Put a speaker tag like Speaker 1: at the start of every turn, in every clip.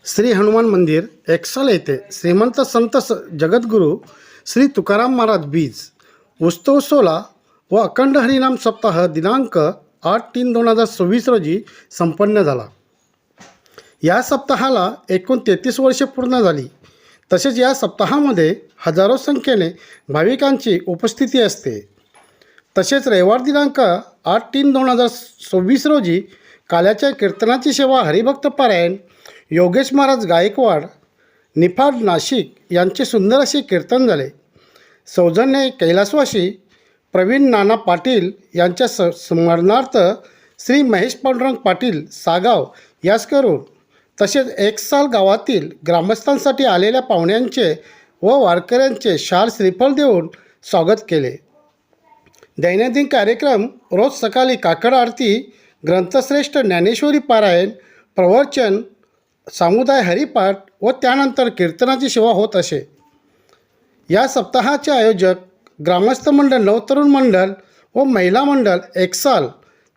Speaker 1: श्री हनुमान मंदिर एक्सल येथे श्रीमंत संत जगद्गुरू श्री तुकाराम महाराज बीज उत्सव सोहळा व अखंड हरिनाम सप्ताह दिनांक 8/3/2026 रोजी संपन्न झाला. या सप्ताहाला एकूण 33 वर्षे पूर्ण झाली. तसेच या सप्ताहामध्ये हजारो संख्येने भाविकांची उपस्थिती असते. तसेच रविवार दिनांक 8/3/2026 रोजी काल्याच्या कीर्तनाची सेवा हरिभक्त पारायण योगेश महाराज गायकवाड निफाड नाशिक यांचे सुंदर असे कीर्तन झाले. सौजन्य कैलासवासी प्रवीण नाना पाटील यांच्या स्मरणार्थ श्री महेश पांडुरंग पाटील सागाव यास करून तसेच एकसाल गावातील ग्रामस्थांसाठी आलेल्या पाहुण्यांचे व वारकऱ्यांचे शाल श्रीफळ देऊन स्वागत केले. दैनंदिन कार्यक्रम रोज सकाळी काकड आरती, ग्रंथश्रेष्ठ ज्ञानेश्वरी पारायण, प्रवचन, सामुदाय हरिपाठ व त्यानंतर कीर्तनाची सेवा होत असे. या सप्ताहाचे आयोजक ग्रामस्थ मंडळ, नवतरुण मंडळ व महिला मंडळ एकसाल,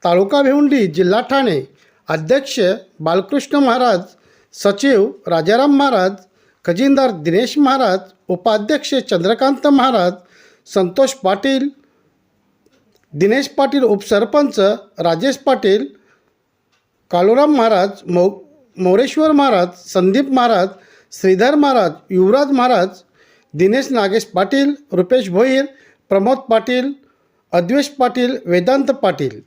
Speaker 1: तालुका भिवंडी, जिल्हा ठाणे. अध्यक्ष बालकृष्ण महाराज, सचिव राजाराम महाराज, खजिनदार दिनेश महाराज, उपाध्यक्ष चंद्रकांत महाराज, संतोष पाटील, दिनेश पाटील, उपसरपंच राजेश पाटील, कालुराम महाराज, मोरेश्वर महाराज, संदीप महाराज, श्रीधर महाराज, युवराज महाराज, दिनेश नागेश पाटील, रुपेश भोईर, प्रमोद पाटील, अद्वेश पाटील, वेदांत पाटील.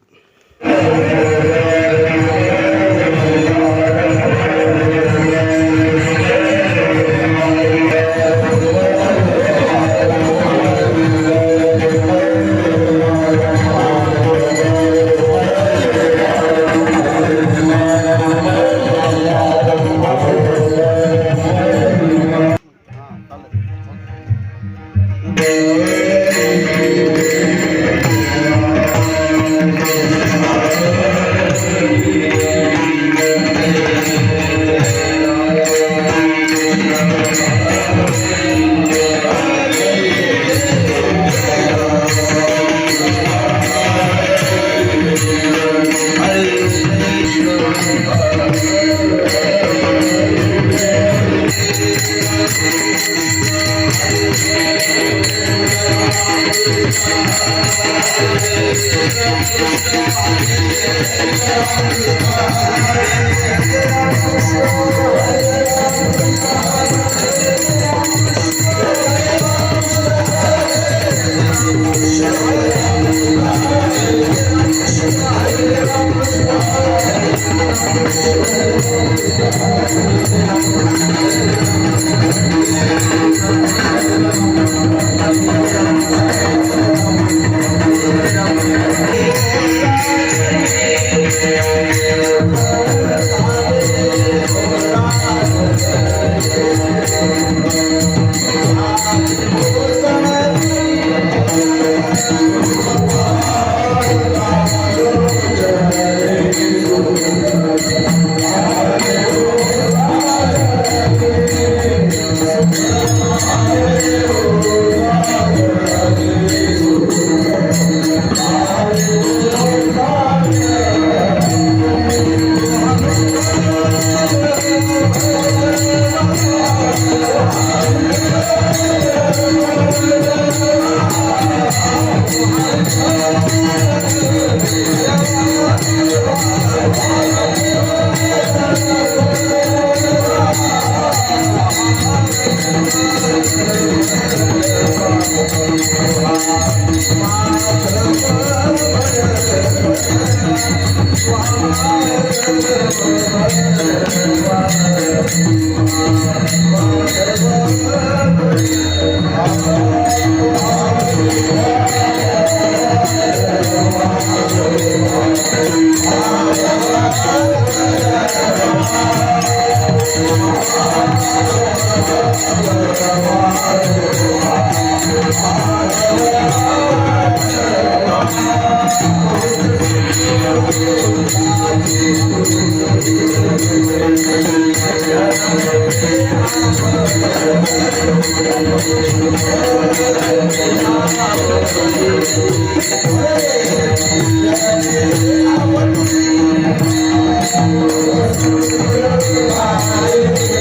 Speaker 2: Thank you.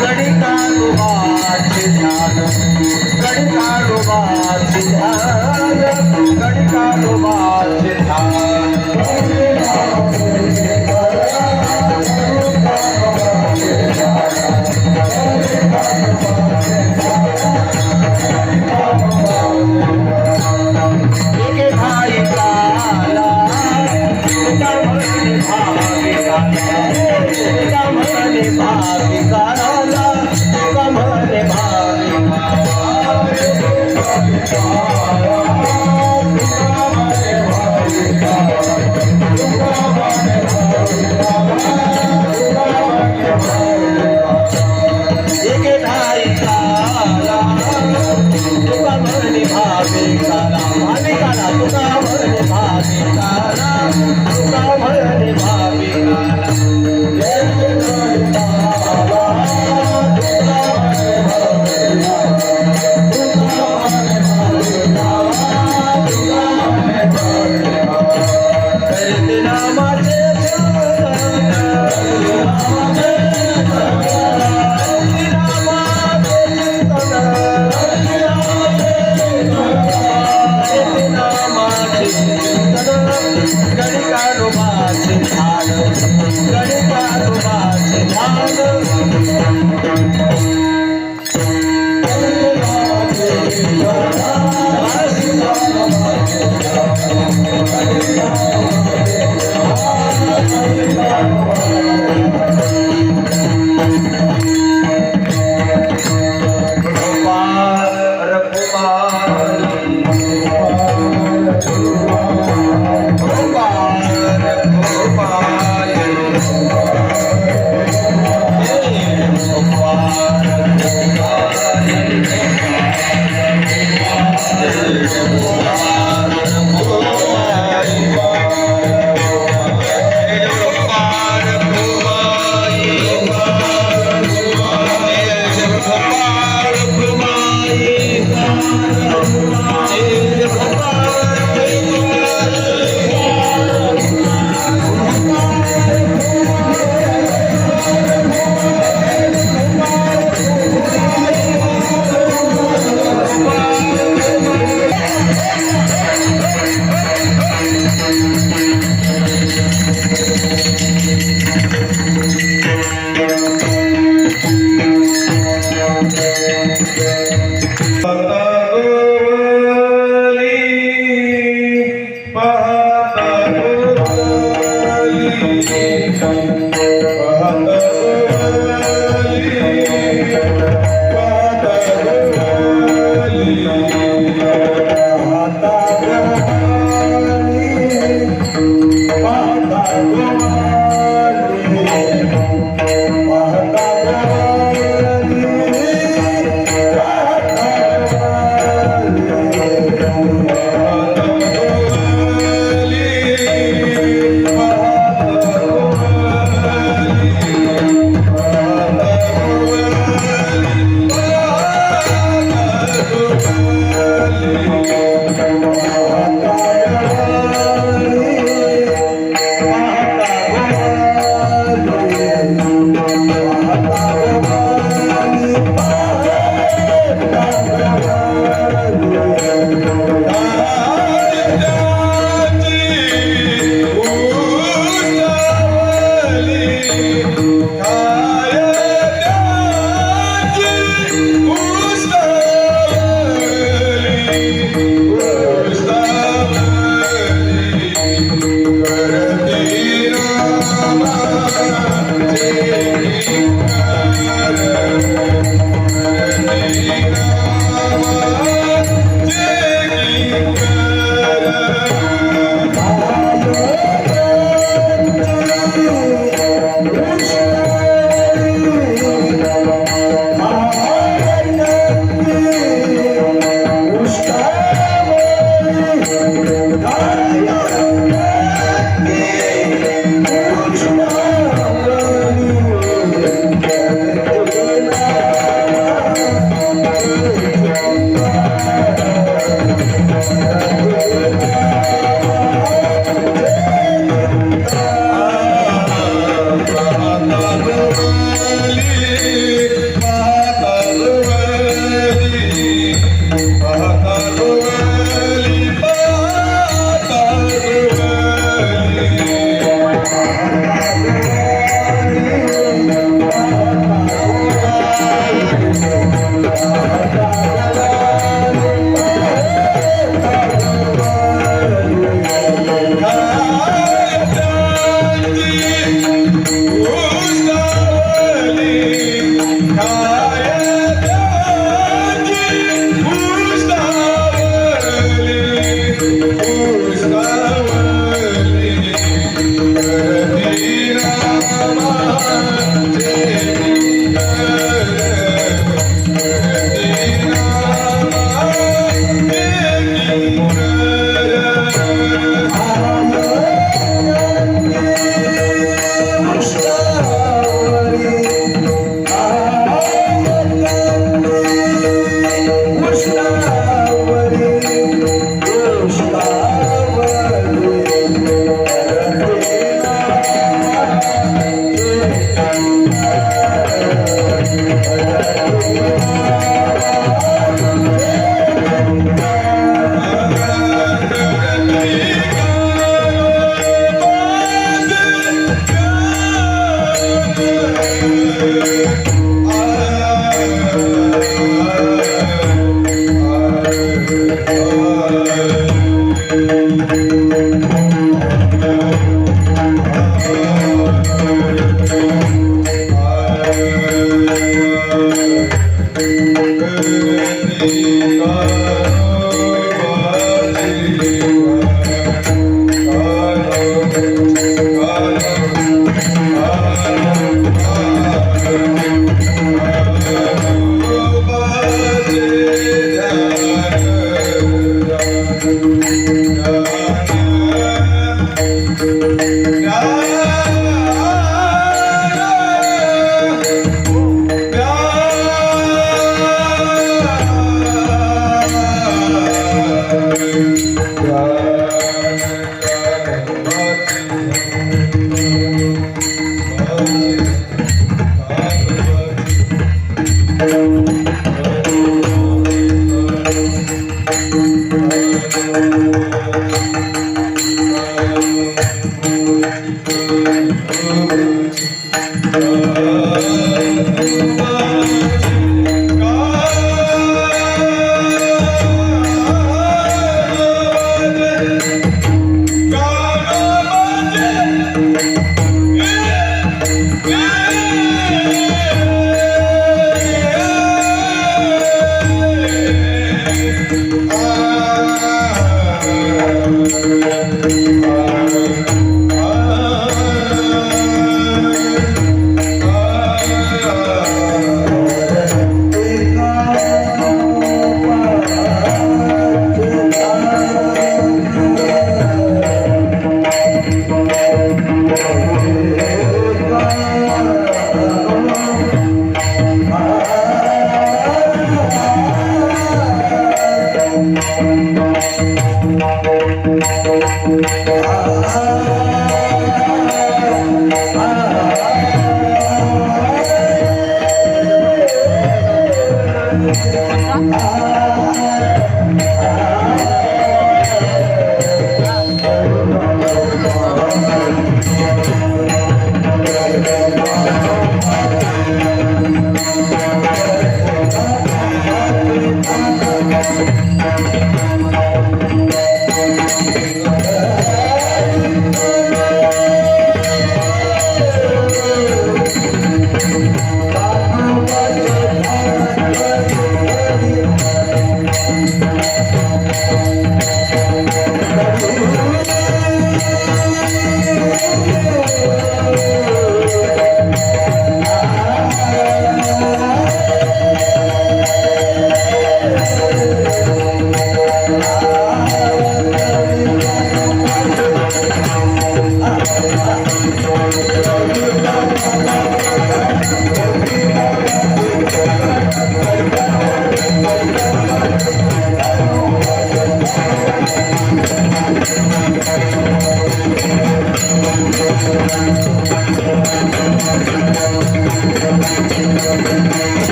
Speaker 2: गडी काढू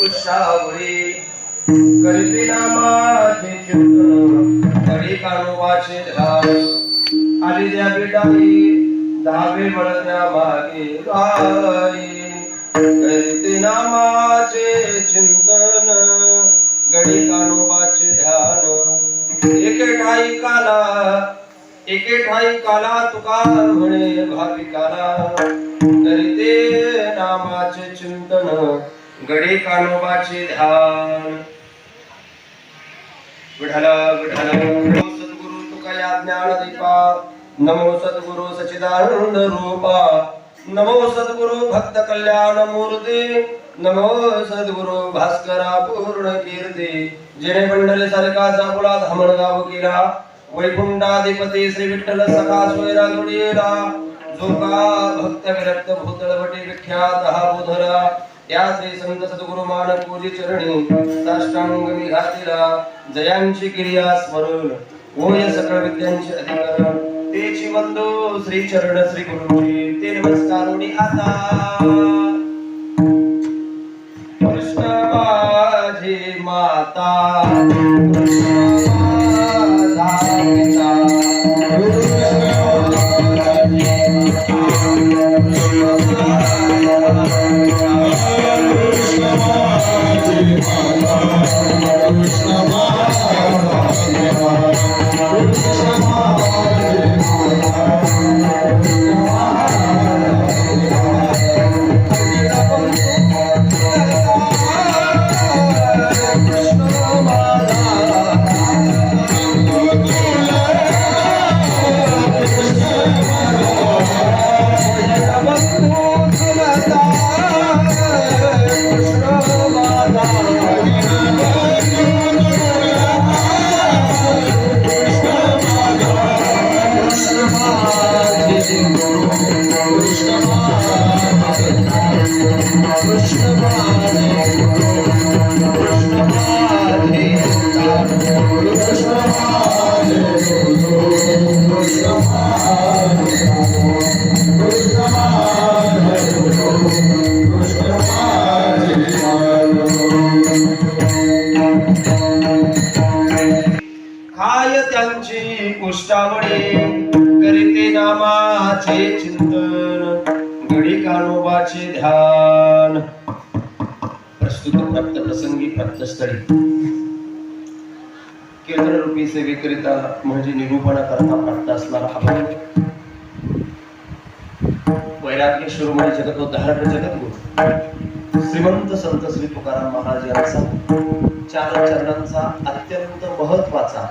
Speaker 2: उषावळी करीते नामाचे चिंतन तरी कानोबाचे ध्यान आली द्या बेटाई दहावे बळत्या मागे गाई करीते नामाचे चिंतन गडी कानोबाचे ध्यान एके ठाई काला तुका म्हणे भाविकाला करीते नामाचे चिंतन गडे कानोबाचे ध्यान विठ्ठल विठ्ठल नमो सद्गुरु तुकाया ज्ञान दीपा नमो सद्गुरु सच्चिदानंद रूपा नमो सद्गुरु भक्त कल्याण मूर्ती नमो सद्गुरु भास्करा पूर्ण कीर्ती जेणे मंडले सारखाचा मुळा धामण गाव केला वैकुंठाधिपती श्री विठ्ठल सखा सोयरा जोडीला जो का भक्त विरक्त भूतळवटी विख्यात हा बोधरा या श्री संत सद्गुरु मानपूजी चरणी साष्टांग मी घातिला जयांची क्रिया स्मरण होय सकळ विद्यांचे अधिकरण तेची वंदो श्री चरण श्री गुरुजी ते नमस्कारोनी आता कृष्ण माझी माता खाय त्यांची कुष्ठावळी करीते नामाचे चिंतन गडी कानोबाचे ध्यान प्रस्तुत प्राप्त प्रसंगी प्राप्तस्थळी कीर्तन रूपी सेवेकरिता म्हणजे निरूपण करता प्राप्त असणारा अभंग वैराग्य शिरोमणी जगदोद्धारक जगद्गुरु श्रीमंत संत श्री तुकाराम महाराज यांचा 4 चरणांचा अत्यंत महत्वाचा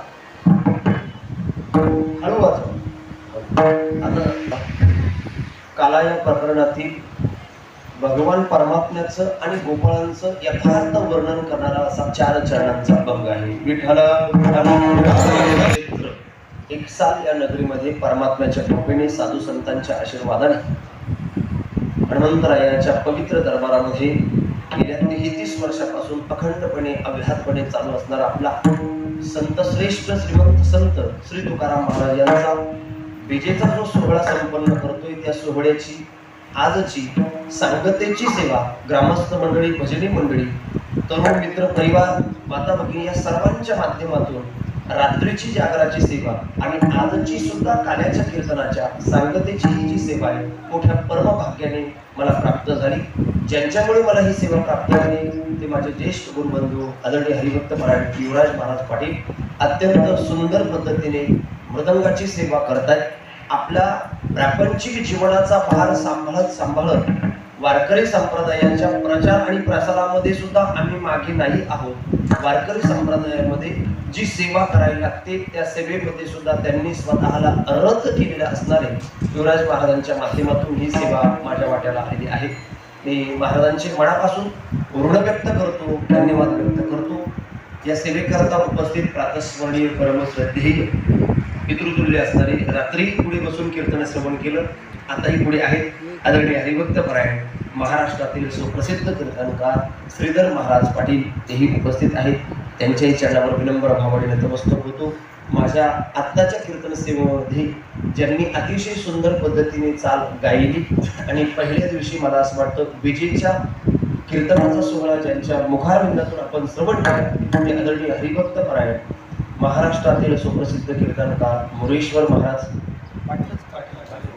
Speaker 2: आता काला या प्रकरणातील भगवान परमात्म्याचं आणि गोपाळांचं यथार्थ वर्णन करणारा असा 4 चरणांचा अभंग आहे. विठ्ठल एक साल या नगरीमध्ये परमात्म्याच्या कृपेने साधू संतांच्या आशीर्वादाने हनुमंतरायाच्या पवित्र दरबारामध्ये गेल्या 33 वर्षापासून अखंडपणे अव्याहतपणे चालू असणारा आपला संत श्रेष्ठ श्रीमंत संत श्री तुकाराम महाराज यांचा विजेचा जो सोहळा संपन्न करतोय त्या सोहळ्याची आजची सांगतेची सेवा ग्रामस्थ मंडळी भजनी मंडळी तरुण मित्र परिवार माता भगिनी या सर्वांच्या माध्यमातून रात्रीची जागराची सेवा आणि आजची सुद्धा काल्याच्या कीर्तनाच्या सांगतेची ही जी सेवा आहे मोठ्या परमभाग्याने मला प्राप्त झाली. ज्यांच्यामुळे मला ही सेवा प्राप्त झाली ते माझे ज्येष्ठ गुरुबंधू आदरणीय हरिभक्त परायण युवराज महाराज पाटील अत्यंत सुंदर पद्धतीने मृदंगाची सेवा करतायत. आपल्या प्रापंचिक जीवनाचा भार सांभाळत वारकरी संप्रदायाच्या प्रचार आणि प्रसारामध्ये सुद्धा आम्ही मागे नाही आहोत. वारकरी संप्रदायामध्ये जी सेवा करायला लागते त्या सेवेमध्ये सुद्धा त्यांनी स्वतःला रत केलेला असणारे युवराज महाराजांच्या माध्यमातून ही सेवा माझ्या वाट्याला आलेली आहे. मी महाराजांचे मनापासून ऋण व्यक्त करतो, धन्यवाद व्यक्त करतो. या सेवेकरता उपस्थित प्रातस्मरणीय परमश्रद्धेय पितृतुल्य असणारे रात्री पुढे बसून कीर्तन श्रवण केलं, आताही पुढे आहेत आदरणीय हरिभक्त परायण महाराष्ट्रातील सुप्रसिद्ध कीर्तनकार श्रीधर महाराज पाटील तेही उपस्थित आहेत. त्यांच्याही चरणावर विनम्र भावाने नतमस्तक होतो. माझ्या आत्ताच्या कीर्तन सेवेमध्ये ज्यांनी अतिशय सुंदर पद्धतीने चाल गायली आणि पहिल्या दिवशी मला असं वाटतं विजेच्या कीर्तनाचा सोहळा ज्यांच्या मुखारविंदातून आपण श्रवण केला ते आदरणीय हरिभक्त परायण महाराष्ट्रातील सुप्रसिद्ध कीर्तनकार मुरेश्वर महाराज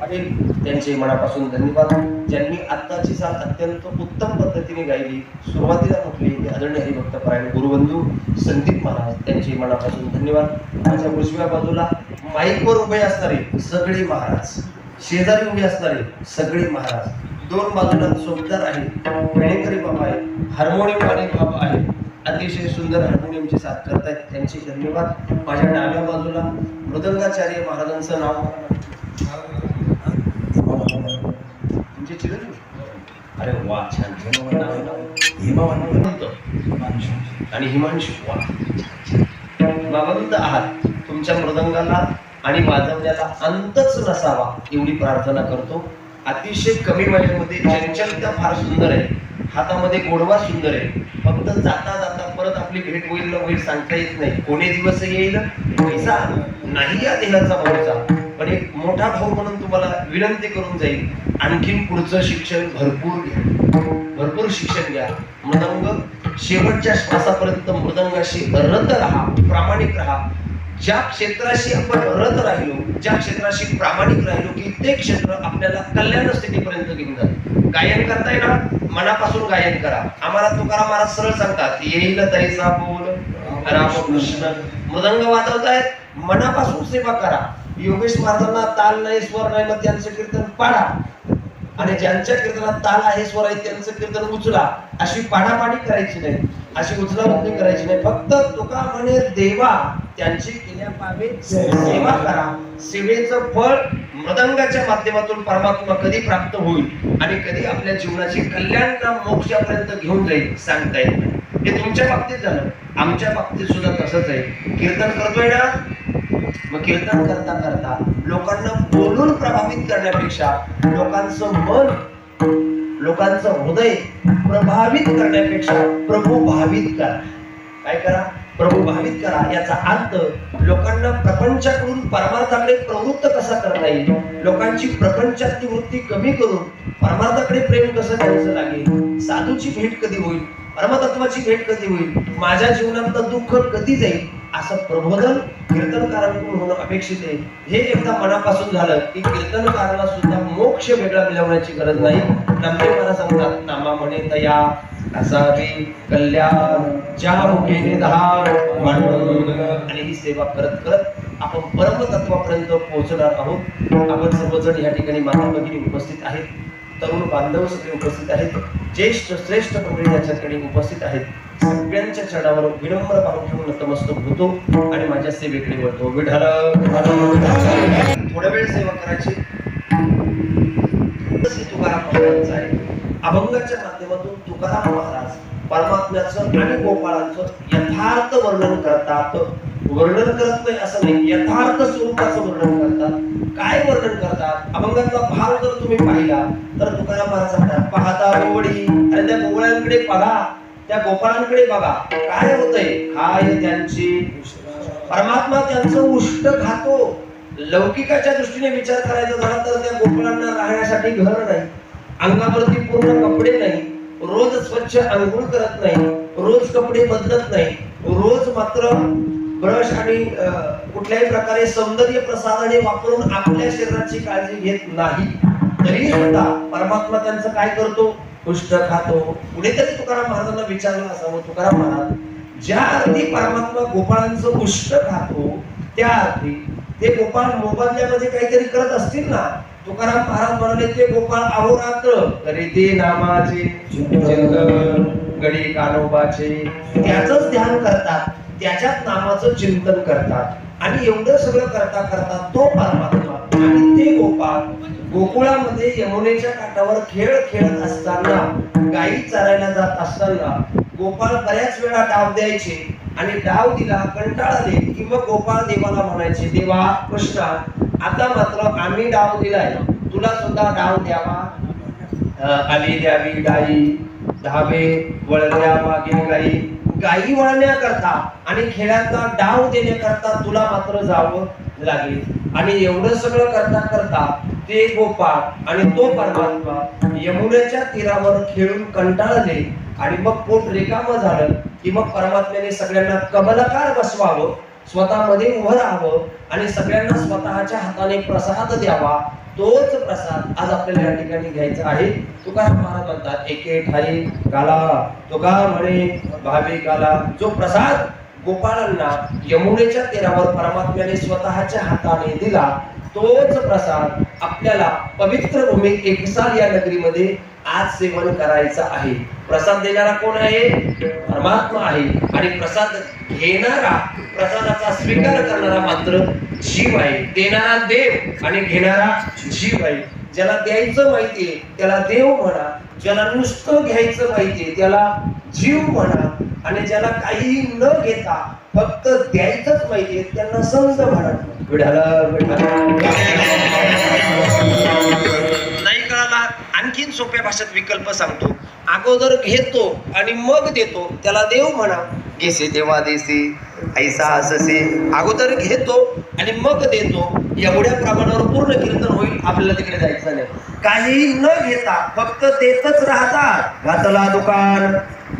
Speaker 2: पाटील त्यांचे मनापासून धन्यवाद. ज्यांनी आत्ताची साथ अत्यंत उत्तम पद्धतीने गायली, सुरुवातीला म्हटली ते आदरणीय हरिभक्त परायण गुरुबंधू संदीप महाराज त्यांचे मनापासून धन्यवाद. माझ्या उजव्या बाजूला माईकवर उभे असणारे सगळे महाराज, शेजारी उभे असणारे सगळे महाराज, दोन बाजूला चौकदार आहेत, वेणेकरी बाबा आहेत, हार्मोनियमवाले बाबा आहेत, अतिशय सुंदर हार्मोनियमची साथ करतायत त्यांचे धन्यवाद. माझ्या डाव्या बाजूला मृदंगाचार्य महाराजांचं नाव तुमचे चिरंजीव. अरे वा, छान आणि हिमांशू वा, बाबांत आहात. तुमच्या मृदंगाला आणि वाजवण्याला अंतच नसावा एवढी प्रार्थना करतो. अतिशय कमी वयामध्ये चंचलता फार सुंदर आहे, हातामध्ये गोडवा सुंदर आहे. फक्त जाता जाता परत आपली भेट होईल न होईल सांगता येत नाही. कोणी दिवस येईल पैसा नाही या देहाचा भाऊचा, पण एक मोठा भाऊ म्हणून तुम्हाला विनंती करून जाईल, आणखीन पुढचं शिक्षण भरपूर घ्या, भरपूर शिक्षण घ्या. मृदंग शेवटच्या श्वासापर्यंत मृदंगाशी रत राहा, प्रामाणिक राहा. ज्या क्षेत्राशी आपण रत राहिलो, ज्या क्षेत्राशी प्रामाणिक राहिलो की ते क्षेत्र आपल्याला कल्याण स्थितीपर्यंत घेऊन जातं. गायन करताय ना, मनापासून गायन करा. आम्हाला तुकाराम महाराज सरळ सांगतात, येईल तैसा बोल रामकृष्ण. मृदंग वाजवतायत, मनापासून सेवा करा. योगेश महाराजांना ताल नाही, स्वर नाही, मग त्यांचं कीर्तन पाडा. आणि ज्यांच्या कीर्तनात ताल आहे, स्वर आहे, त्यांचं कीर्तन उचला. अशी पाडापाडी करायची नाही, अशी उचलावृत्ती करायची नाही. फक्त तुका म्हणे देवा त्यांची केल्या पावे सेवा करा. सेवेचं फळ मृदंगाच्या माध्यमातून परमात्मा कधी प्राप्त होईल आणि कधी आपल्या जीवनाची कल्याण मोक्षापर्यंत घेऊन जाईल सांगता येत नाही. हे तुमच्या बाबतीत झालं, आमच्या बाबतीत सुद्धा तसंच आहे. कीर्तन करतोय ना, मग कीर्तन करता करता लोकांना बोलून प्रभावित करण्यापेक्षा लोकांचं मन, लोकांचं हृदय प्रभावित करण्यापेक्षा प्रभू भावित करा. काय करा? प्रभू भावित करा. याचा अर्थ लोकांना प्रपंचाकडून परमार्थाकडे प्रवृत्त कसा करता येईल, लोकांची प्रपंचातली वृत्ती कमी करून परमार्थाकडे प्रेम कसं द्यायचं लागेल, साधूची भेट कधी होईल, परमतत्वाची भेट कधी होईल, माझ्या जीवनातलं दुःख कधी जाईल, असं प्रबोधन कीर्तनकारांकडून होणं अपेक्षित आहे. हे एकदा मनापासून झालं की कीर्तनकाराला सुद्धा मोक्ष वेगळा मिळवण्याची गरज नाही. नामदेव महाराज सांगतात, नामा म्हणे तया असावे कल्याण ज्या मुखे निधान. आणि ही सेवा करत करत आपण परमतत्वापर्यंत पोहोचणार आहोत. आपण सर्वजण या ठिकाणी माता भगिनी उपस्थित आहेत, तरुण बांधव सगळे उपस्थित आहेत, ज्येष्ठ श्रेष्ठ मंडळी याच्या ठिकाणी उपस्थित आहेत. सगळ्यांच्या चरणावर विनम्र भाव ठेवून नतमस्तक होतो आणि माझ्या सेवेकडे वळतो. विठ्ठल थोडा वेळ सेवा करायची तुकाराम महाराजांचं आहे. अभंगाच्या माध्यमातून तुकाराम महाराज परमात्म्याचं आणि गोपाळांचं यथार्थ वर्णन करतात. वर्णन करत नाही असं नाही, यथार्थ स्वरूपाचं वर्णन करतात. काय वर्णन करतात? अभंगाचा भाव जर तुम्ही पाहिला तर तुकाराम महाराज सांगतात, पाहता गोवडी आणि त्या गोवळ्यांकडे बघा, त्या गोपाळांकडे बघा, काय होतंय? काय त्यांची परमात्मा त्यांचं उष्ट खातो. लौकिकाच्या दृष्टीने विचार करायचा झाला तर त्या गोपाळांना राहण्यासाठी घर नाही, अंगावरती पूर्ण कपडे नाही, रोज स्वच्छ अंघोळ करत नाही, रोज कपडे बदलत नाही, रोज मात्र ब्रश आणि कुठल्याही प्रकारे सौंदर्य प्रसाधने वापरून आपल्या शरीराची काळजी घेत नाही. तरी सुद्धा परमात्मा त्यांचं काय करतो? उष्ट खातो. कुणीतरी तुकाराम महाराजांना विचारलं असावं, तुकाराम महाराज ज्या अर्थी परमात्मा गोपाळांचं उष्ट खातो त्या अर्थी ते गोपाळ मोबदल्यामध्ये काहीतरी करत असतील ना. तुकाराम महाराज म्हणाले ते गोपाळ अहोरात्र तरी ते नामाचे चिंतन गडी कानोबाचे त्याचंच ध्यान करतात, त्याच्याच नामाचं चिंतन करतात आणि एवढं सगळं करता करता तो परमात्मा आणि ते गोपाळ गोकुळामध्ये यमुनेच्या काठावर खेळ खेळत असताना, गायी चरायला जात असताना गोपाळ बऱ्याच वेळा डाव द्यायचे आणि डाव दिला कंटाळले की मग गोपाळ देवाला म्हणायचे, देवा कृष्णा आता मात्र आम्ही डाव दिलाय, तुला सुद्धा डाव द्यावा, आली द्यावी गाई धावे वळल्या मागे गाई, गाई वळण्याकरता आणि खेळाचा डाव देण्याकरता तुला मात्र जावं लागेल. आणि एवढं सगळं करता करता ते गोपाळ आणि तो परमात्मा यमुनेच्या तीरावर खेळून कंटाळले आणि मग पोट रिकामं झालं की मग परमात्म्याने सगळ्यांना कमलाकार बसवावं, स्वतःमध्ये उभं राहावं आणि सगळ्यांना स्वतःच्या हाताने प्रसाद द्यावा. तोच प्रसाद आज आपल्याला या ठिकाणी घ्यायचा आहे. तुकाराम महाराज म्हणतात, एके ठाई काला तुका म्हणे भाविकाला. जो प्रसाद गोपाळांना यमुनेच्या तीरावर परमात्म्याने स्वतःच्या हाताने दिला, तोच प्रसाद आपल्याला पवित्र भूमी एकसाल या नगरीमध्ये आज सेवन करायचा आहे. प्रसाद देणारा कोण आहे? परमात्मा आहे. आणि प्रसाद घेणारा, प्रसादाचा स्वीकार करणारा मात्र जीव आहे. देणारा देव आणि घेणारा जीव आहे. ज्याला द्यायचं माहितीये त्याला देव म्हणा, ज्याला नुसतं घ्यायचं माहितीये त्याला जीव म्हणा, आणि ज्याला काही न घेता फक्त द्यायचंच माहितीये त्यांना संत म्हणा. विठाला नाही कळाला, आणखीन सोप्या भाषेत विकल्प सांगतो. अगोदर घेतो आणि मग देतो त्याला देव म्हणा. घेसे देवा देसे ऐसा अससे. अगोदर घेतो आणि मग देतो, एवढ्या प्रमाणावर पूर्ण कीर्तन होईल. आपल्याला तिकडे जायचं नाही. काही न घेता फक्त देतच राहतात. घातला दुकान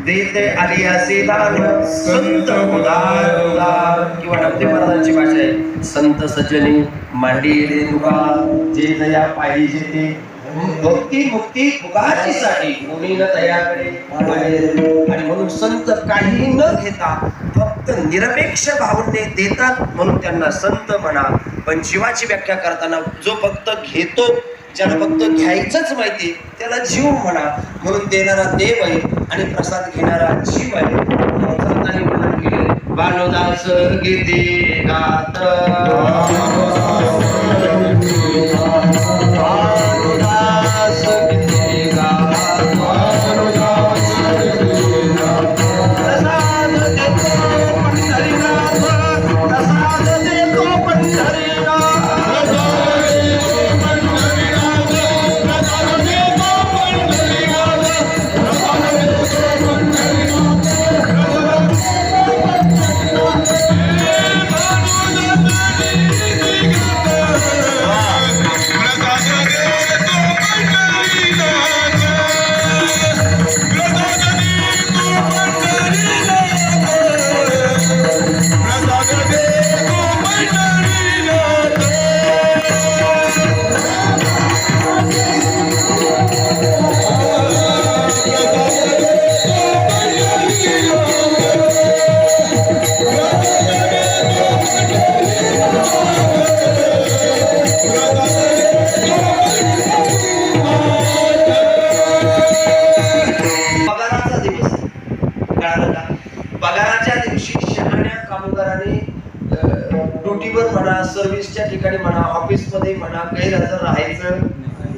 Speaker 2: देते आली असे दान, संत उदार उदार. किंवा डबते महाराजांची भाषा आहे, संत सज्जनी मांडी दुकान जे दया पाहिजे ते भक्ती मुक्ती मुखाची साठी कोणी न तयाकडे. आणि म्हणून संत काही न घेता फक्त निरपेक्ष भावने देतात म्हणून त्यांना संत म्हणा. पण जीवाची व्याख्या करताना जो फक्त घेतो, ज्याला फक्त घ्यायचंच माहिती त्याला जीव म्हणा. म्हणून देणारा देव आहे आणि प्रसाद घेणारा जीव आहे. संतांनी वर्णन केले, भानुदास गीते गात सर्व्हिसच्या ठिकाणी म्हणा, ऑफिस मध्ये म्हणा, गैरहजर राहायचं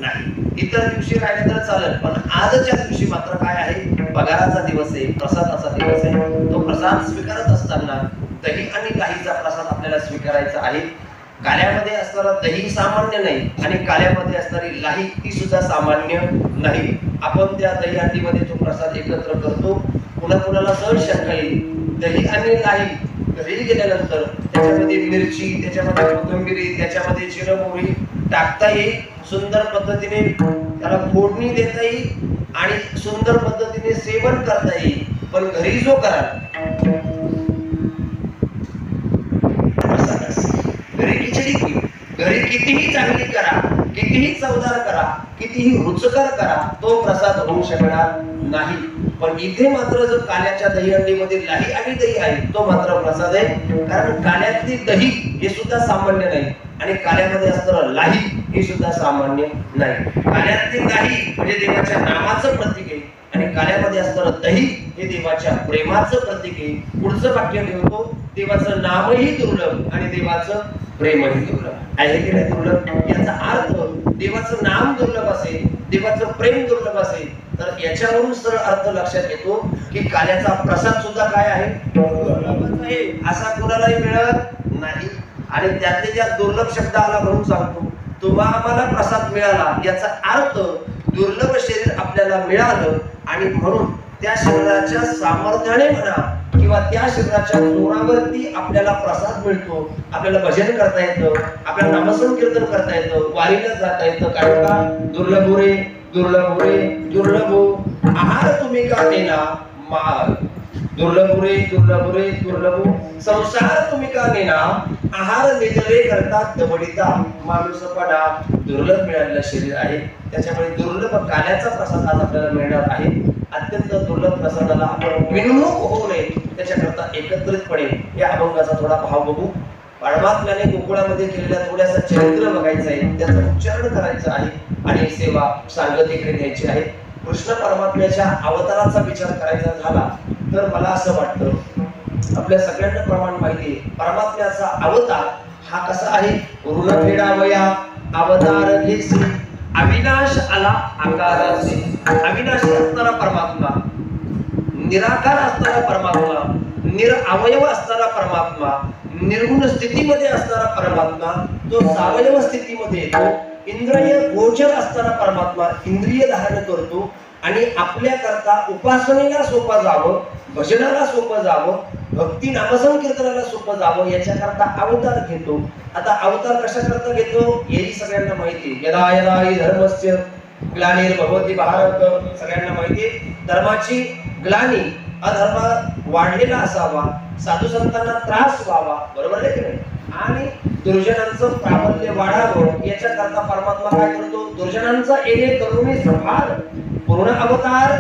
Speaker 2: नाही. इतर दिवशी राहिले तर चालेल, पण आजच्या दिवशी मात्र काय आहे? पगाराचा दिवस आहे, प्रसादाचा दिवस आहे. तो प्रसाद स्वीकारत असताना दही आणि गाईचा प्रसाद आपल्याला स्वीकारायचा आहे. काल्यामध्ये असणारा दही सामान्य नाही आणि काल्यामध्ये असणारी लाही ती सुद्धा सामान्य नाही. आपण त्या दही हंडीमध्ये तो प्रसाद एकत्र करतो. पुन्हा कुणाला सहज शंका येईल, दही आणि लाही घरी गेल्यानंतर त्याच्यामध्ये मिरची, त्याच्यामध्ये कोथिंबीर, त्याच्यामध्ये जिरं मोहरी टाकता येईल. सुंदर पद्धतीने त्याला फोडणी देता येईल आणि सुंदर पद्धतीने सेवन करता येईल. पण घरी जो कराल, घरी खिचडी की घरी कितीही चांगली करा, कितीही चवदार करा, कितीही रुचकर करा, तो प्रसाद होऊ शकणार नाही. पण इथे मात्र जर काल्याच्या दहीहंडीमध्ये लाही आणि दही आहे तो मात्र प्रसाद आहे. कारण काल्यातली दही हे सुद्धा सामान्य नाही आणि काल्यामध्ये असणारं लाही हे सुद्धा सामान्य नाही. काल्यातली लाही म्हणजे देवाच्या नामाचं प्रतीक आहे आणि काल्यामध्ये असणारं दही हे देवाच्या प्रेमाचं प्रतीक आहे. पुढचं वाक्य ठेवतो, देवाचं नामही दुर्लभ आणि देवाचं प्रेमही दुर्लभ आहे की नाही दुर्लभ. याचा अर्थ देवाचं नाम दुर्लभ असेल, देवाचं प्रेम दुर्लभ असेल तर याच्यावरून सरळ अर्थ लक्षात येतो की काल्याचा प्रसाद सुद्धा काय आहे, दुर्लभ आहे. असा कोणालाही मिळत नाही. आणि त्यातले ज्या दुर्लभ शब्द आला म्हणून सांगतो, तुम्हाला आम्हाला प्रसाद मिळाला याचा अर्थ दुर्लभ शरीर आपल्याला मिळालं आणि म्हणून त्या शरीराच्या सामर्थ्याने म्हणा किंवा त्या शरीराच्या जोरावरती आपल्याला प्रसाद मिळतो. आपल्याला भजन करता येतं, आपल्याला नामसंकीर्तन करता येतं, वारीला जाता येतं. कारण का दुर्लभ रे दुर्लभ रे दुर्लभ आहार तुम्ही का नेला माल, दुर्लभ रे दुर्लभ रे दुर्लभ संसार तुम्ही का नेला आहार निजरे करतात दवडिता माणूसपणा. दुर्लभ मिळालेलं शरीर आहे, त्याच्यामुळे दुर्लभ काल्याचा प्रसाद आज आपल्याला मिळणार आहे. अत्यंत दुर्लभ प्रसादाला आपण विनमुख होऊ नये त्याच्याकरता एकत्रितपणे या अभंगाचा थोडा भाव बघू. परमात्म्याने गोकुळामध्ये केलेल्या थोड्यासा चरित्र बघायचं आहे, त्याचं उच्चारण करायचं आहे आणि सेवा सांगत इकडे घ्यायची आहे. कृष्ण परमात्म्याच्या अवताराचा विचार करायचा झाला तर मला असं वाटतं आपल्या सगळ्यांना प्रमाण माहिती आहे परमात्म्याचा अवतार हा कसा आहे. ऋण फेडावया अवतार घेसी अविनाश आला आकाराचे. अविनाशी असणारा परमात्मा, निराकार असणारा परमात्मा, निरअवयव असणारा परमात्मा, निर्गुण स्थितीमध्ये असणारा परमात्मा तो सावयव स्थितीमध्ये येतो. इंद्रिय गोचर असणारा परमात्मा इंद्रिय धारण करतो आणि आपल्या करता उपासनेला सोपं जावं, भजनाला सोपं जावं, भक्ती नामसंकीर्तनाला सोपं जावं याच्याकरता अवतार घेतो. आता अवतार कशा करता घेतो हेही सगळ्यांना माहिती. यदा यदा हि धर्मस्य ग्लानिर्भवति भारत, सगळ्यांना माहिती. धर्माची ग्लानी, अधर्म वाढलेला असावा, साधू संतांना त्रास व्हावा, बरोबर आहे की नाही, आणि दुर्जनांचं प्राबल्य वाढावं याच्याकरता परमात्मा काय करतो. दुर्जनांचा येणे करुणे संभार. पूर्ण अवतार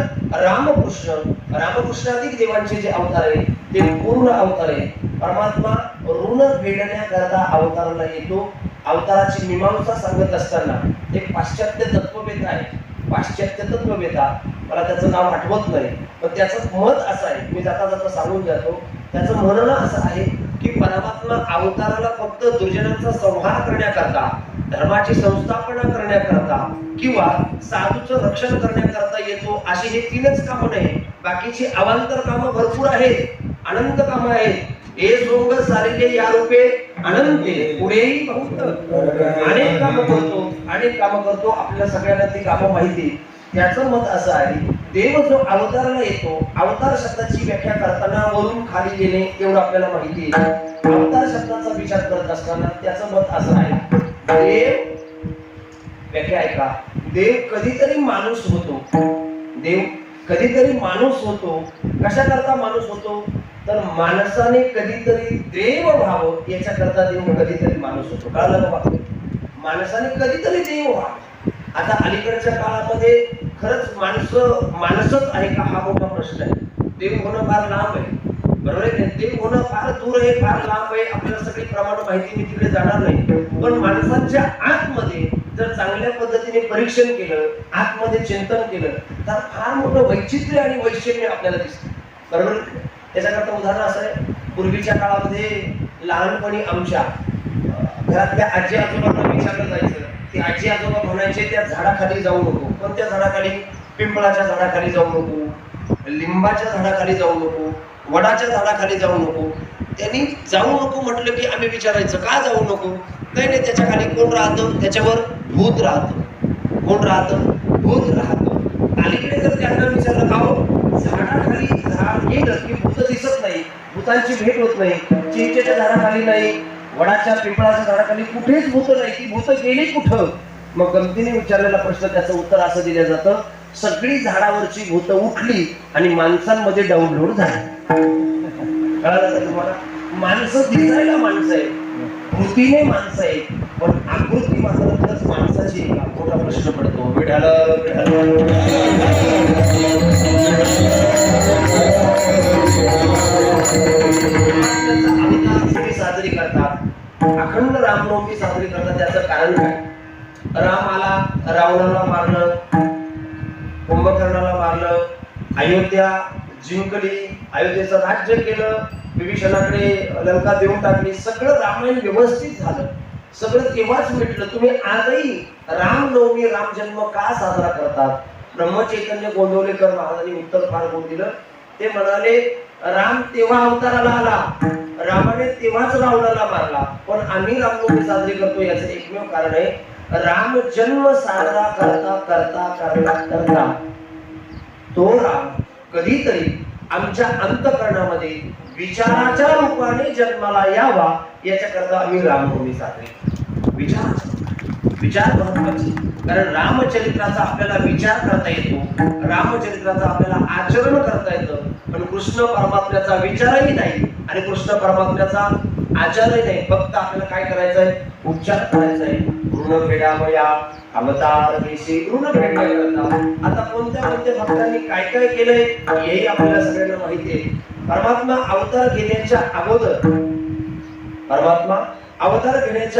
Speaker 2: रामकृष्ण, रामकृष्णाधिक देवांचे जे अवतार आहे ते पूर्ण अवतार आहे. परमात्मा ऋण फेडण्याकरता अवताराला येतो. अवताराची मीमांसा सांगत असताना एक पाश्चात्य तत्ववेत्ता आहे, पाश्चात्य तत्ववेत्ता, मला त्याचं नाव आठवत नाही पण त्याचं मत असं आहे, मी जाता जाता सांगून जातो. त्याचं म्हणणं असं आहे की परमात्मा अवताराला फक्त दुर्जनांचा संहार करण्याकरता, धर्माची संस्थापना करण्याकरता किंवा साधूचं रक्षण करण्याकरता येतो अशी हे तीनच कामं नाही. बाकीची अवांतर कामं भरपूर आहेत, अनंत कामं आहेत. हे सोंग सारिले या रूपे अनंते पुढेही बहुत अनेक कामं करतो, अनेक कामं करतो. आपल्याला सगळ्यांना ती कामं माहिती. त्याचं मत असं आहे देव जो अवताराला येतो, अवतार शब्दाची व्याख्या करताना वरून खाली गेले एवढं आपल्याला माहिती आहे. अवतार शब्दाचा विचार करत असताना त्याचं मत असं आहे, देव व्याख्या ऐका, देव कधीतरी माणूस होतो. देव कधीतरी माणूस होतो. कशा करता माणूस होतो तर माणसाने कधीतरी देव व्हावं याच्याकरता देव कधीतरी माणूस होतो. कळलं का? माणसाने कधीतरी देव व्हावं. आता अलीकडच्या काळामध्ये खरंच माणसंच आहे का हा मोठा प्रश्न आहे. देव होणं फार लांब आहे, बरोबर आहे. देव होणं फार दूर आहे, फार लांब आहे. आपल्याला सगळी प्रमाण माहिती, मी तिकडे जाणार नाही. पण माणसाच्या आतमध्ये जर चांगल्या पद्धतीने परीक्षण केलं, आतमध्ये चिंतन केलं तर फार मोठं वैचित्र्य आणि वैषम्य आपल्याला दिसतं, बरोबर. त्याच्याकरता उदाहरण असं आहे, पूर्वीच्या काळामध्ये लहानपणी आमच्या घरातल्या आजी आजोबांना विचारलं जायचं, ते आजी आजोबा म्हणायचे त्या झाडाखाली जाऊ नको. पण त्या झाडाखाली, पिंपळाच्या झाडाखाली जाऊ नको, लिंबाच्या झाडाखाली जाऊ नको, वडाच्या झाडाखाली जाऊ नको. त्यांनी जाऊ नको म्हटलं की आम्ही विचारायचं का जाऊ नको. नाही नाही, त्याच्या खाली कोण राहतं, त्याच्यावर भूत राहतं. कोण राहतं? भूत राहतं. अलीकडे जर त्यांना विचारलं का हो झाडाखाली झाड गेलं की भूत दिसत नाही, भूतांची भेट होत नाही, चिंचेच्या झाडाखाली नाही, वडाच्या पिंपळाच्या झाडाखाली कुठेच भूत नाही, ती भूत गेली कुठं. मग गमतीने विचारलेला प्रश्न त्याचं उत्तर असं दिलं जातं, सगळी झाडावरची भूत उठली आणि माणसांमध्ये डाऊनलोड झाली. कळलं तुम्हाला? माणसं दिसायला माणसं आहे, कृतीने माणसं आहे, पण आकृती मात्र खरंच माणसाची. मोठा प्रश्न पडतो. विठाला अवतार साजरी करतात, अखंड रामनवमी साजरी करतात. त्याचं कारण काय? राम आला, रावणाला मारलं, कुंभकर्णाला मारलं, अयोध्या जिंकली, अयोध्येचं राज्य केलं, विभीषणाकडे लंका देऊन टाकली. सगळं रामायण व्यवस्थित झालं, सगळं तेव्हाच मिटलं. तुम्ही आजही रामनवमी, रामजन्म का साजरा करतात? ब्रह्मचैतन्य गोंदवलेकर महाराजांनी उत्तर फार गोड दिलं. ते म्हणाले, राम तेव्हा अवताराला आला, रामाने तेव्हाच रावणाला मारला, पण आम्ही रामनवमी साजरी करतो याचं एकमेव कारण आहे, राम जन्म साजरा करता करता करता करता तो राम कधीतरी आमच्या अंतःकरणामध्ये विचाराच्या रूपाने जन्माला यावा, याच्याकरता आम्ही रामनवमी साजरी. विचार महत्वाचे, कारण रामचरित्राचा आपल्याला विचार करता येतो, रामचरित्राचा आपल्याला आचरण करता येतं, पण कृष्ण परमात्म्याचा विचारही नाही आणि कृष्ण परमात्म्याचा आचारही नाही. फक्त आपल्याला काय करायचंय? उच्चार करायचा आहे. ऋण फेडावया अवतार देशी ऋण फेडल्या करता. आता कोणत्या भक्तांनी काय काय केलंय हेही आपल्याला सगळ्यांना माहिती आहे. परमात्मा अवतार घेण्याच्या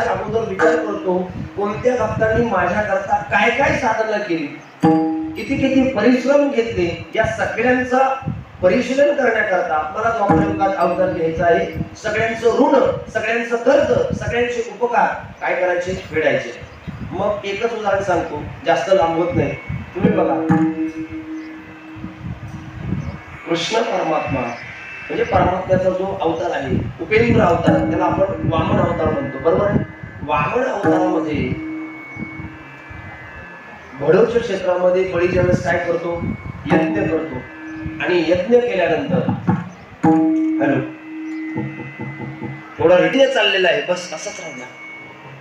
Speaker 2: अगोदर विचार करतो, कोणत्या भक्तांनी माझ्याकरता काय काय साधना केली, किती परिश्रम घेतले, या सगळ्यांचा परिशीलन करण्याकरता मला द्वापरयुगात अवतार घ्यायचा आहे. सगळ्यांचं ऋण, सगळ्यांचं कर्ज, सगळ्यांचे उपकार काय करायचे? फेडायचे. मग एकच उदाहरण सांगतो, जास्त लांबवत नाही. तुम्ही बघा, कृष्ण परमात्मा म्हणजे परमात्म्याचा जो अवतार आहे, उपेंद्र अवतार, त्याला आपण वामन अवतार म्हणतो, बरोबर आहे? वामन अवतारामध्ये भडवच्या क्षेत्रामध्ये बळी ज्यावेळेस काय करतो? यज्ञ करतो. आणि यज्ञ केल्यानंतर थोडा यज्ञ चाललेला आहे, बस असंच राहू द्या.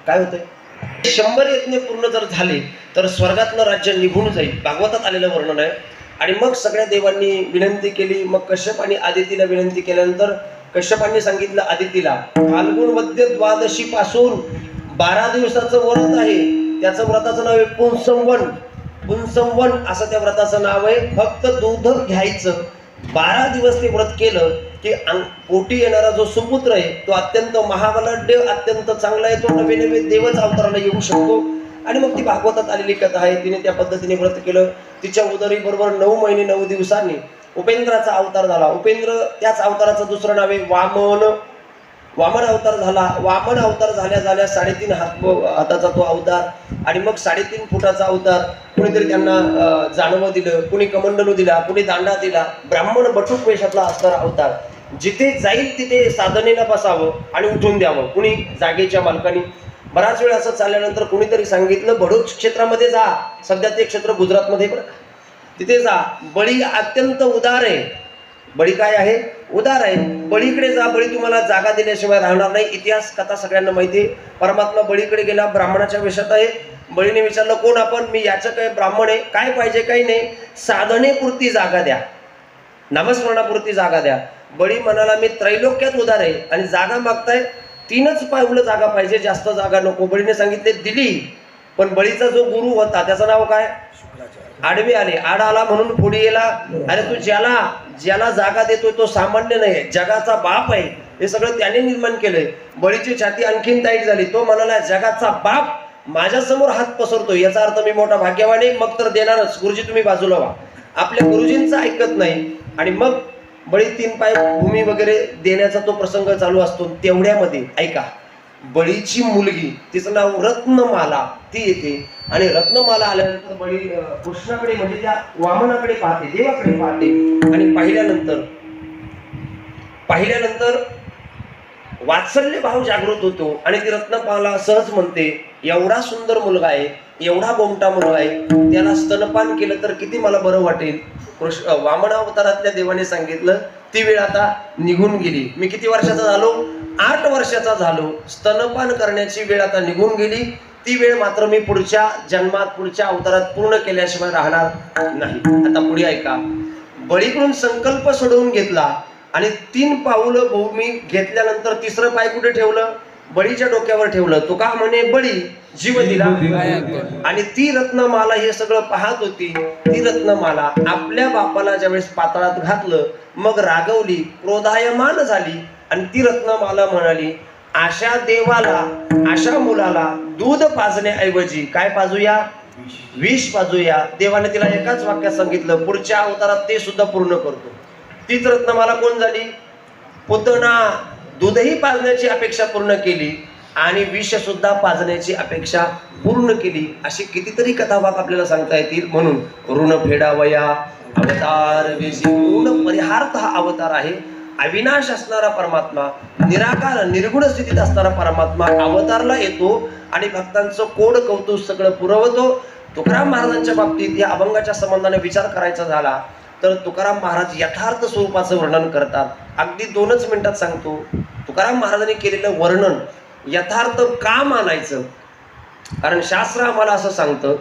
Speaker 2: काय होतंय? 100 यज्ञ पूर्ण जर झाले तर स्वर्गातलं राज्य निघून जाईल, भागवतात आलेलं वर्णन आहे. आणि मग सगळ्या देवांनी विनंती केली. मग कश्यप आणि आदितीला विनंती केल्यानंतर कश्यपांनी सांगितलं आदितीला, फाल्गुन वद्य द्वादशी पासून 12 दिवसाचं व्रत आहे. त्याचं व्रताचं नाव आहे पुंसंवन असं त्या व्रताचं नाव आहे. फक्त दूध घ्यायचं. 12 दिवस ते व्रत केलं की पोटी येणारा जो सुपुत्र आहे तो अत्यंत महाबलाढ्य, अत्यंत चांगला आहे, तो नवे नवे देवच अवताराला येऊ शकतो. आणि मग ती भागवतात आलेली कथा आहे. तिने त्या पद्धतीने व्रत केलं. तिच्या उदरी बरोबर 9 महिने 9 दिवसांनी उपेंद्राचा अवतार झाला. उपेंद्र, त्याच अवताराचं दुसरं नाव आहे वामन. वामन अवतार झाला. वामन अवतार झाल्या 3.5 हाताचा तो अवतार. आणि मग 3.5 फुटाचा अवतार. कुणीतरी त्यांना जानवं दिलं, कुणी कमंडलू दिला, कुणी दांडा दिला. ब्राह्मण बटूक वेशातला असणारा अवतार. जिथे जाईल तिथे साधनेला बसावं आणि उठून द्यावं, कुणी जागेच्या मालकानी. बराच वेळ असं चालल्यानंतर कुणीतरी सांगितलं, बडूच क्षेत्रामध्ये जा. सध्या ते क्षेत्र गुजरातमध्ये, बरं, तिथे जा. बळी अत्यंत उदार आहे. बळी काय आहे? उदार आहे. बळीकडे जा. बळी तुम्हाला जागा दिल्याशिवाय राहणार नाही. इतिहास कथा सगळ्यांना माहिती आहे. परमात्मा बळीकडे गेला, ब्राह्मणाच्या वेशात आहे. बळीने विचारलं, कोण आपण? मी याचं काय ब्राह्मण आहे, काय पाहिजे काही नाही, साधनेपुरती जागा द्या, नामस्मरणापुरती जागा द्या. बळी म्हणाला, मी त्रैलोक्यात उदार आहे आणि जागा मागताय, 3च पावलं जागा पाहिजे, जास्त जागा नको. बळीने सांगितले, दिली. पण बळीचा जो गुरु होता त्याचं नाव काय? आडवे आले. आड आला म्हणून पुढे गेला. अरे तू ज्याला जागा देतोय तो सामान्य नाही, जगाचा बाप आहे. हे सगळं त्याने निर्माण केलंय. बळीची छाती आणखीन टाईट झाली. तो म्हणाला, जगाचा बाप माझ्या समोर हात पसरतोय, याचा अर्थ मी मोठा भाग्यवान आहे, मग तर देणारच. गुरुजी तुम्ही बाजूला व्हा. आपल्या गुरुजींचं ऐकत नाही. आणि मग बळी 3 पाय भूमी वगैरे देण्याचा तो प्रसंग चालू असतो. तेवढ्यामध्ये ऐका, बळीची मुलगी, तिचं नाव रत्नमाला, ती येते. आणि रत्नमाला आल्यानंतर बळी कृष्णाकडे म्हणजे त्या वामनाकडे पाहते, देवाकडे पाहते. आणि पाहिल्यानंतर वात्सल्य भाव जागृत होतो. आणि ती रत्नमाला सहज म्हणते, एवढा सुंदर मुलगा आहे, एवढा गोमटा मुलगा आहे, त्याला स्तनपान केलं तर किती मला बरं वाटेल. वामन अवतारातल्या देवाने सांगितलं, ती वेळ आता निघून गेली. मी किती वर्षाचा झालो? 8 वर्षाचा झालो. स्तनपान करण्याची वेळ आता निघून गेली. ती वेळ मात्र मी पुढच्या जन्मात, पुढच्या अवतारात पूर्ण केल्याशिवाय राहणार नाही. आता पुढे ऐका. बळीकडून संकल्प सोडवून घेतला आणि 3 पाऊलं भूमी घेतल्यानंतर 3रं पाय कुठे ठेवलं? बळीच्या डोक्यावर ठेवलं. तुका म्हणे बळी जीव दिला, आणि ती रत्नमाला हे सगळं पाहत होती. ती रत्नमाला आपल्या बापाला ज्यावेळेस पाताळात घातलं, मग रागवली, क्रोधायमान झाली, आणि ती रत्नमाला म्हणाली, अशा देवाला, अशा मुलाला दूध पाजण्याऐवजी काय पाजूया, विष पाजूया. देवाने तिला एकाच वाक्यात सांगितलं, पुढच्या अवतारात ते सुद्धा पूर्ण करतो. तीच रत्नमाला कोण झाली, पुतना. दूधही पाजण्याची अपेक्षा पूर्ण केली आणि विष सुद्धा पाजण्याची अपेक्षा पूर्ण केली. अशी कितीतरी कथाभाग आपल्याला सांगता येतील. म्हणून ऋण फेडावया अवतार वेशी, ऋण परिहार्थ हा अवतार आहे. अविनाश असणारा परमात्मा, निराकार निर्गुण स्थितीत असणारा परमात्मा अवतारला येतो आणि भक्तांचं कोड कौतुक सगळं पुरवतो. तुकाराम महाराजांच्या बाबतीत या अभंगाच्या संबंधाने विचार करायचा झाला तर तुकाराम महाराज यथार्थ स्वरूपाचं वर्णन करतात. अगदी 2च मिनिटात सांगतो. तुकाराम महाराजांनी केलेलं वर्णन यथार्थ का मानायचं, कारण शास्त्र आम्हाला असं सांगतं,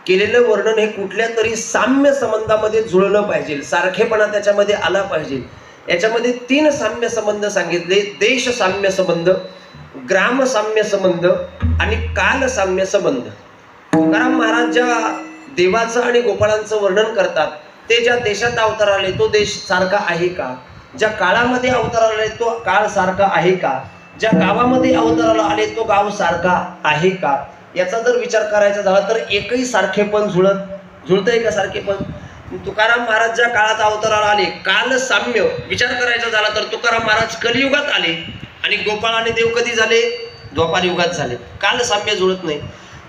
Speaker 2: केलेलं वर्णन हे कुठल्या तरी साम्य संबंधामध्ये जुळलं पाहिजे, सारखेपणा त्याच्यामध्ये आला पाहिजे. याच्यामध्ये 3 साम्य संबंध सांगितले, देश साम्य संबंध, ग्राम साम्य संबंध आणि काल साम्य संबंध. तुकाराम महाराज ज्या देवाचं आणि गोपाळांचं वर्णन करतात, ते ज्या देशात अवतार आले तो देश सारखा आहे का, ज्या काळामध्ये अवतार आले तो काळ सारखा आहे का, ज्या गावामध्ये अवताराला आले तो गाव सारखा आहे का, याचा जर विचार करायचा झाला तर एकही सारखेपण जुळतंय का सारखेपण. तुकाराम महाराज ज्या काळात अवताराला आले, काल साम्य विचार करायचा झाला तर तुकाराम महाराज कलियुगात आले आणि गोपाळ आणि देव कधी झाले, द्वापार युगात झाले. काल साम्य जुळत नाही.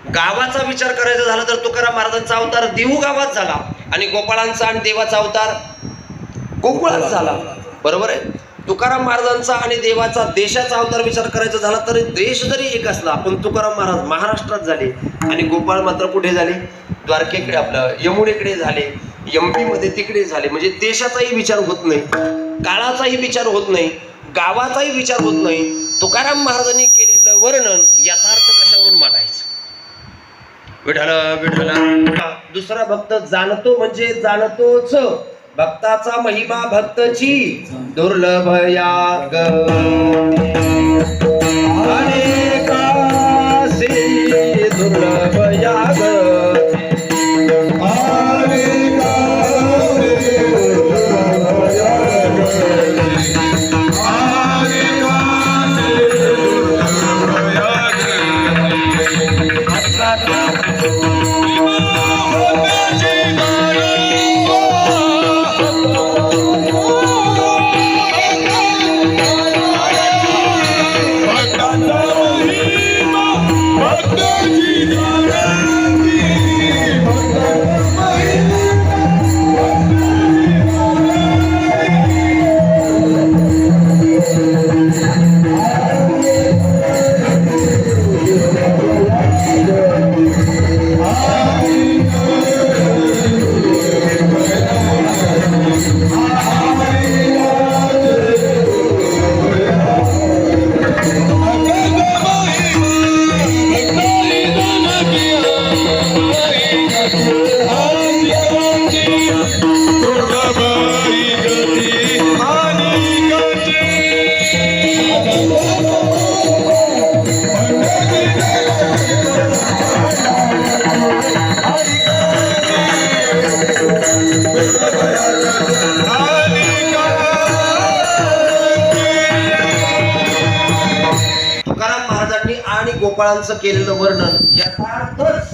Speaker 2: गावाचा विचार करायचा झाला तर तुकाराम महाराजांचा अवतार देहू गावात झाला आणि गोपाळांचा आणि देवाचा अवतार गोकुळात झाला. बरोबर आहे. तुकाराम महाराजांचा आणि देवाचा देशाचा अवतार विचार करायचा झाला तर देश जरी एक असला पण तुकाराम महाराज महाराष्ट्रात झाले आणि गोपाळ मात्र कुठे झाले, द्वारकेकडे, आपलं यमुनेकडे झाले, एमपी मध्ये तिकडे झाले. म्हणजे देशाचाही विचार होत नाही, काळाचाही विचार होत नाही, गावाचाही विचार होत नाही. तुकाराम महाराजांनी केलेलं वर्णन यथार्थ कशावरून मानायचं. विठ्ठल विठ्ठल. दुसरा भक्त जाणतो म्हणजे जाणतोच, भक्ताचा महिमा भक्तची दुर्लभ याग, अनेकासी दुर्लभ याग, गोपाळांचं केलेलं वर्णन यथार्थच.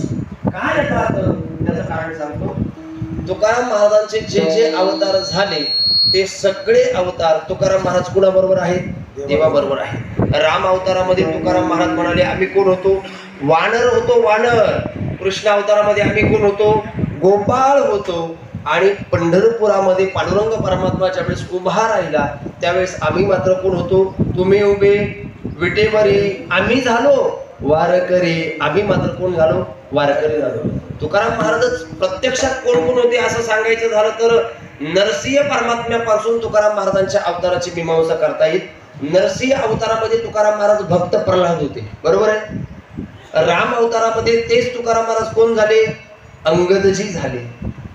Speaker 2: काय यथार्थ, त्याचं कारण सांगतो. तुकाराम महाराजांचे जे जे अवतार झाले ते सगळे अवतार तुकाराम महाराज कुणाबरोबर आहेत, देवाबरोबर आहेत. राम अवतारामध्ये तुकाराम महाराज म्हणाले आम्ही कोण होतो, वानर होतो, वानर. कृष्ण अवतारामध्ये आम्ही कोण होतो, गोपाळ होतो. आणि पंढरपुरामध्ये पांडुरंग परमात्मा ज्यावेळेस उभा राहिला त्यावेळेस आम्ही मात्र कोण होतो, तुम्ही उभे विटेवरी, आम्ही झालो वारकरी. आम्ही मात्र कोण झालो, वारकरी झालो. तुकाराम महाराजच प्रत्यक्षात कोण कोण होते असं सांगायचं झालं तर नरसिंह परमात्म्यापासून तुकाराम महाराजांच्या अवताराची मीमांसा करता येईल. नरसिंह अवतारामध्ये तुकाराम महाराज भक्त प्रल्हाद होते, बरोबर आहे. राम अवतारामध्ये तेच तुकाराम महाराज कोण झाले, अंगदजी झाले.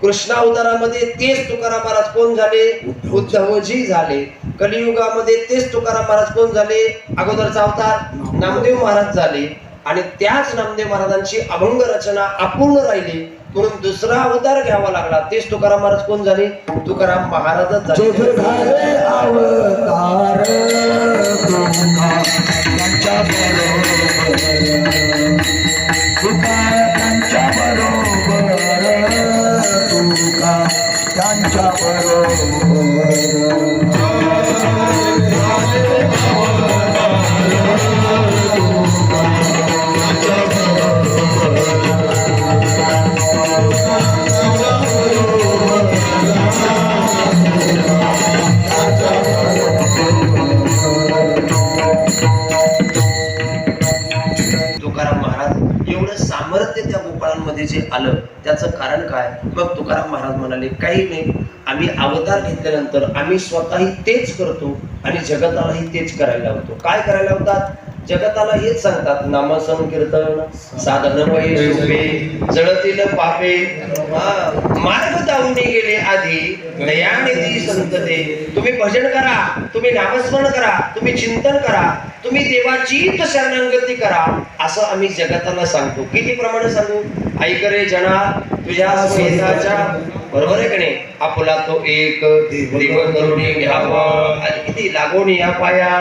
Speaker 2: कृष्ण अवतारामध्ये तेच तुकाराम महाराज कोण झाले, उद्धवजी झाले. कलियुगामध्ये तेच तुकाराम महाराज कोण झाले? अगोदरचा अवतार नामदेव महाराज झाले आणि त्याच नामदेव महाराजांची अभंग रचना अपूर्ण राहिली म्हणून दुसरा अवतार घ्यावा लागला. तेच तुकाराम महाराज कोण झाले? तुकाराम महाराजच झाले. तुकाराम महाराज एवढं सामर्थ्य त्या गोपाळांमध्ये जे आलं त्याचं कारण काय? मग तुकाराम महाराज म्हणाले, काही नाही, आम्ही अवतार घेतल्यानंतर आम्ही स्वतःही तेच करतो आणि जगतालाही तेच करायला लावतो. काय करायला लावतात? जगताला हेच सांगतात, नाम संकीर्तन साधन वैशोभे जळतील पापे मार्ग दावून गेले आधी दयानिधी संतते. तुम्ही भजन करा, तुम्ही नामस्मरण करा, तुम्ही चिंतन करा, तुम्ही देवाचीच शरणागती करा, असं आम्ही जगताला सांगतो. किती प्रमाणे सांगू? ऐक रे जना तुझ्या स्वेताच्या, बरोबर आहे का नाही? आपला तो एक देव करुणी घ्यावा आणि किती लागून या पाया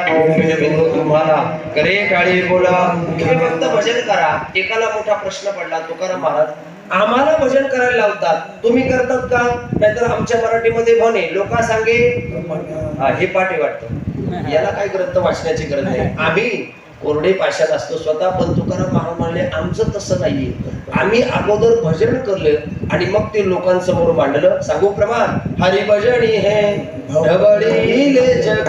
Speaker 2: तुम्हाला करे काळी बोला. तुम्ही फक्त भजन करा. एकाला मोठा प्रश्न पडला, तुकाराम महाराज आम्हाला भजन करायला लावतात, तुम्ही करतात का? नाहीतर आमच्या मराठीमध्ये म्हणे लोक सांगे हे पाठी वाटतं, याला काय ग्रंथ वाचण्याची गरज नाही, आम्ही कोरडे पाशात असतो स्वतः. पण तुकाराम महाराज म्हणले आमचं तसं नाहीये, आम्ही अगोदर भजन करलं आणि मग ते लोकांसमोर मांडलं. सांगू प्रमाण हरिभजनी हे ढवळीले जग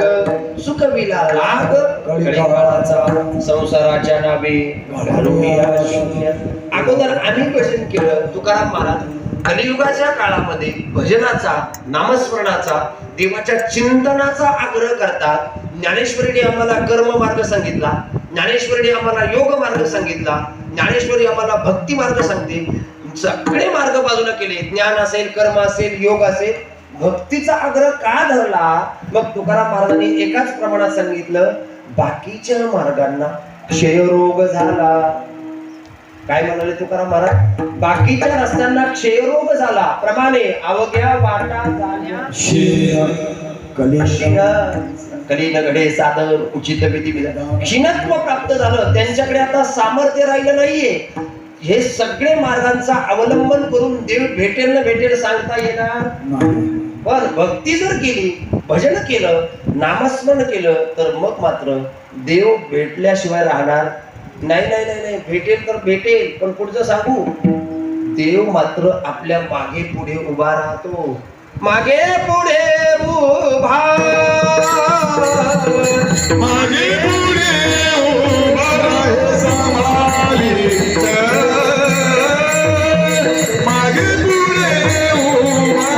Speaker 2: सुखविला लाग कळीकाळाचा संसाराच्या नावे घालून या शून्य. अगोदर आम्ही भजन केलं. तुकाराम महाराज कलियुगाच्या काळामध्ये भजनाचा, नामस्मरणाचा, देवाच्या चिंतनाचा आग्रह करतात. ज्ञानेश्वरीने आम्हाला कर्म मार्ग सांगितला, ज्ञानेश्वरीने आम्हाला योग मार्ग सांगितला, ज्ञानेश्वरी आम्हाला भक्ती मार्ग सांगते. सगळे मार्ग बाजूला केले. ज्ञान असेल, कर्म असेल, योग असेल, भक्तीचा आग्रह का धरला? मग तुकाराम महाराजांनी एकाच प्रमाणात सांगितलं, बाकीच्या मार्गांना क्षयरोग झाला. काय म्हणाले तुकाराम महाराज? बाकीच्या रस्त्यांना क्षयरोग झाला. प्रमाणे अवघ्या वाटा झाल्या कलीन घडे साधन उचित विधी क्षीणत्व प्राप्त झालं. त्यांच्याकडे आता सामर्थ्य राहिलं नाहीये. हे सगळे मार्गांचा अवलंबन करून देव भेटेल ना भेटेल सांगता येणार. पण भक्ती जर केली, भजन केलं, नामस्मरण केलं तर मग मात्र देव भेटल्याशिवाय राहणार नाही. नाही नाही नाही, भेटेल तर भेटेल, पण पुढचं सांगू, देव मात्र आपल्या मागे पुढे उभा राहतो. मागे पुढे उभा,
Speaker 3: मागे पुढे उभा राहे सांभाळीत, मागे पुढे उभा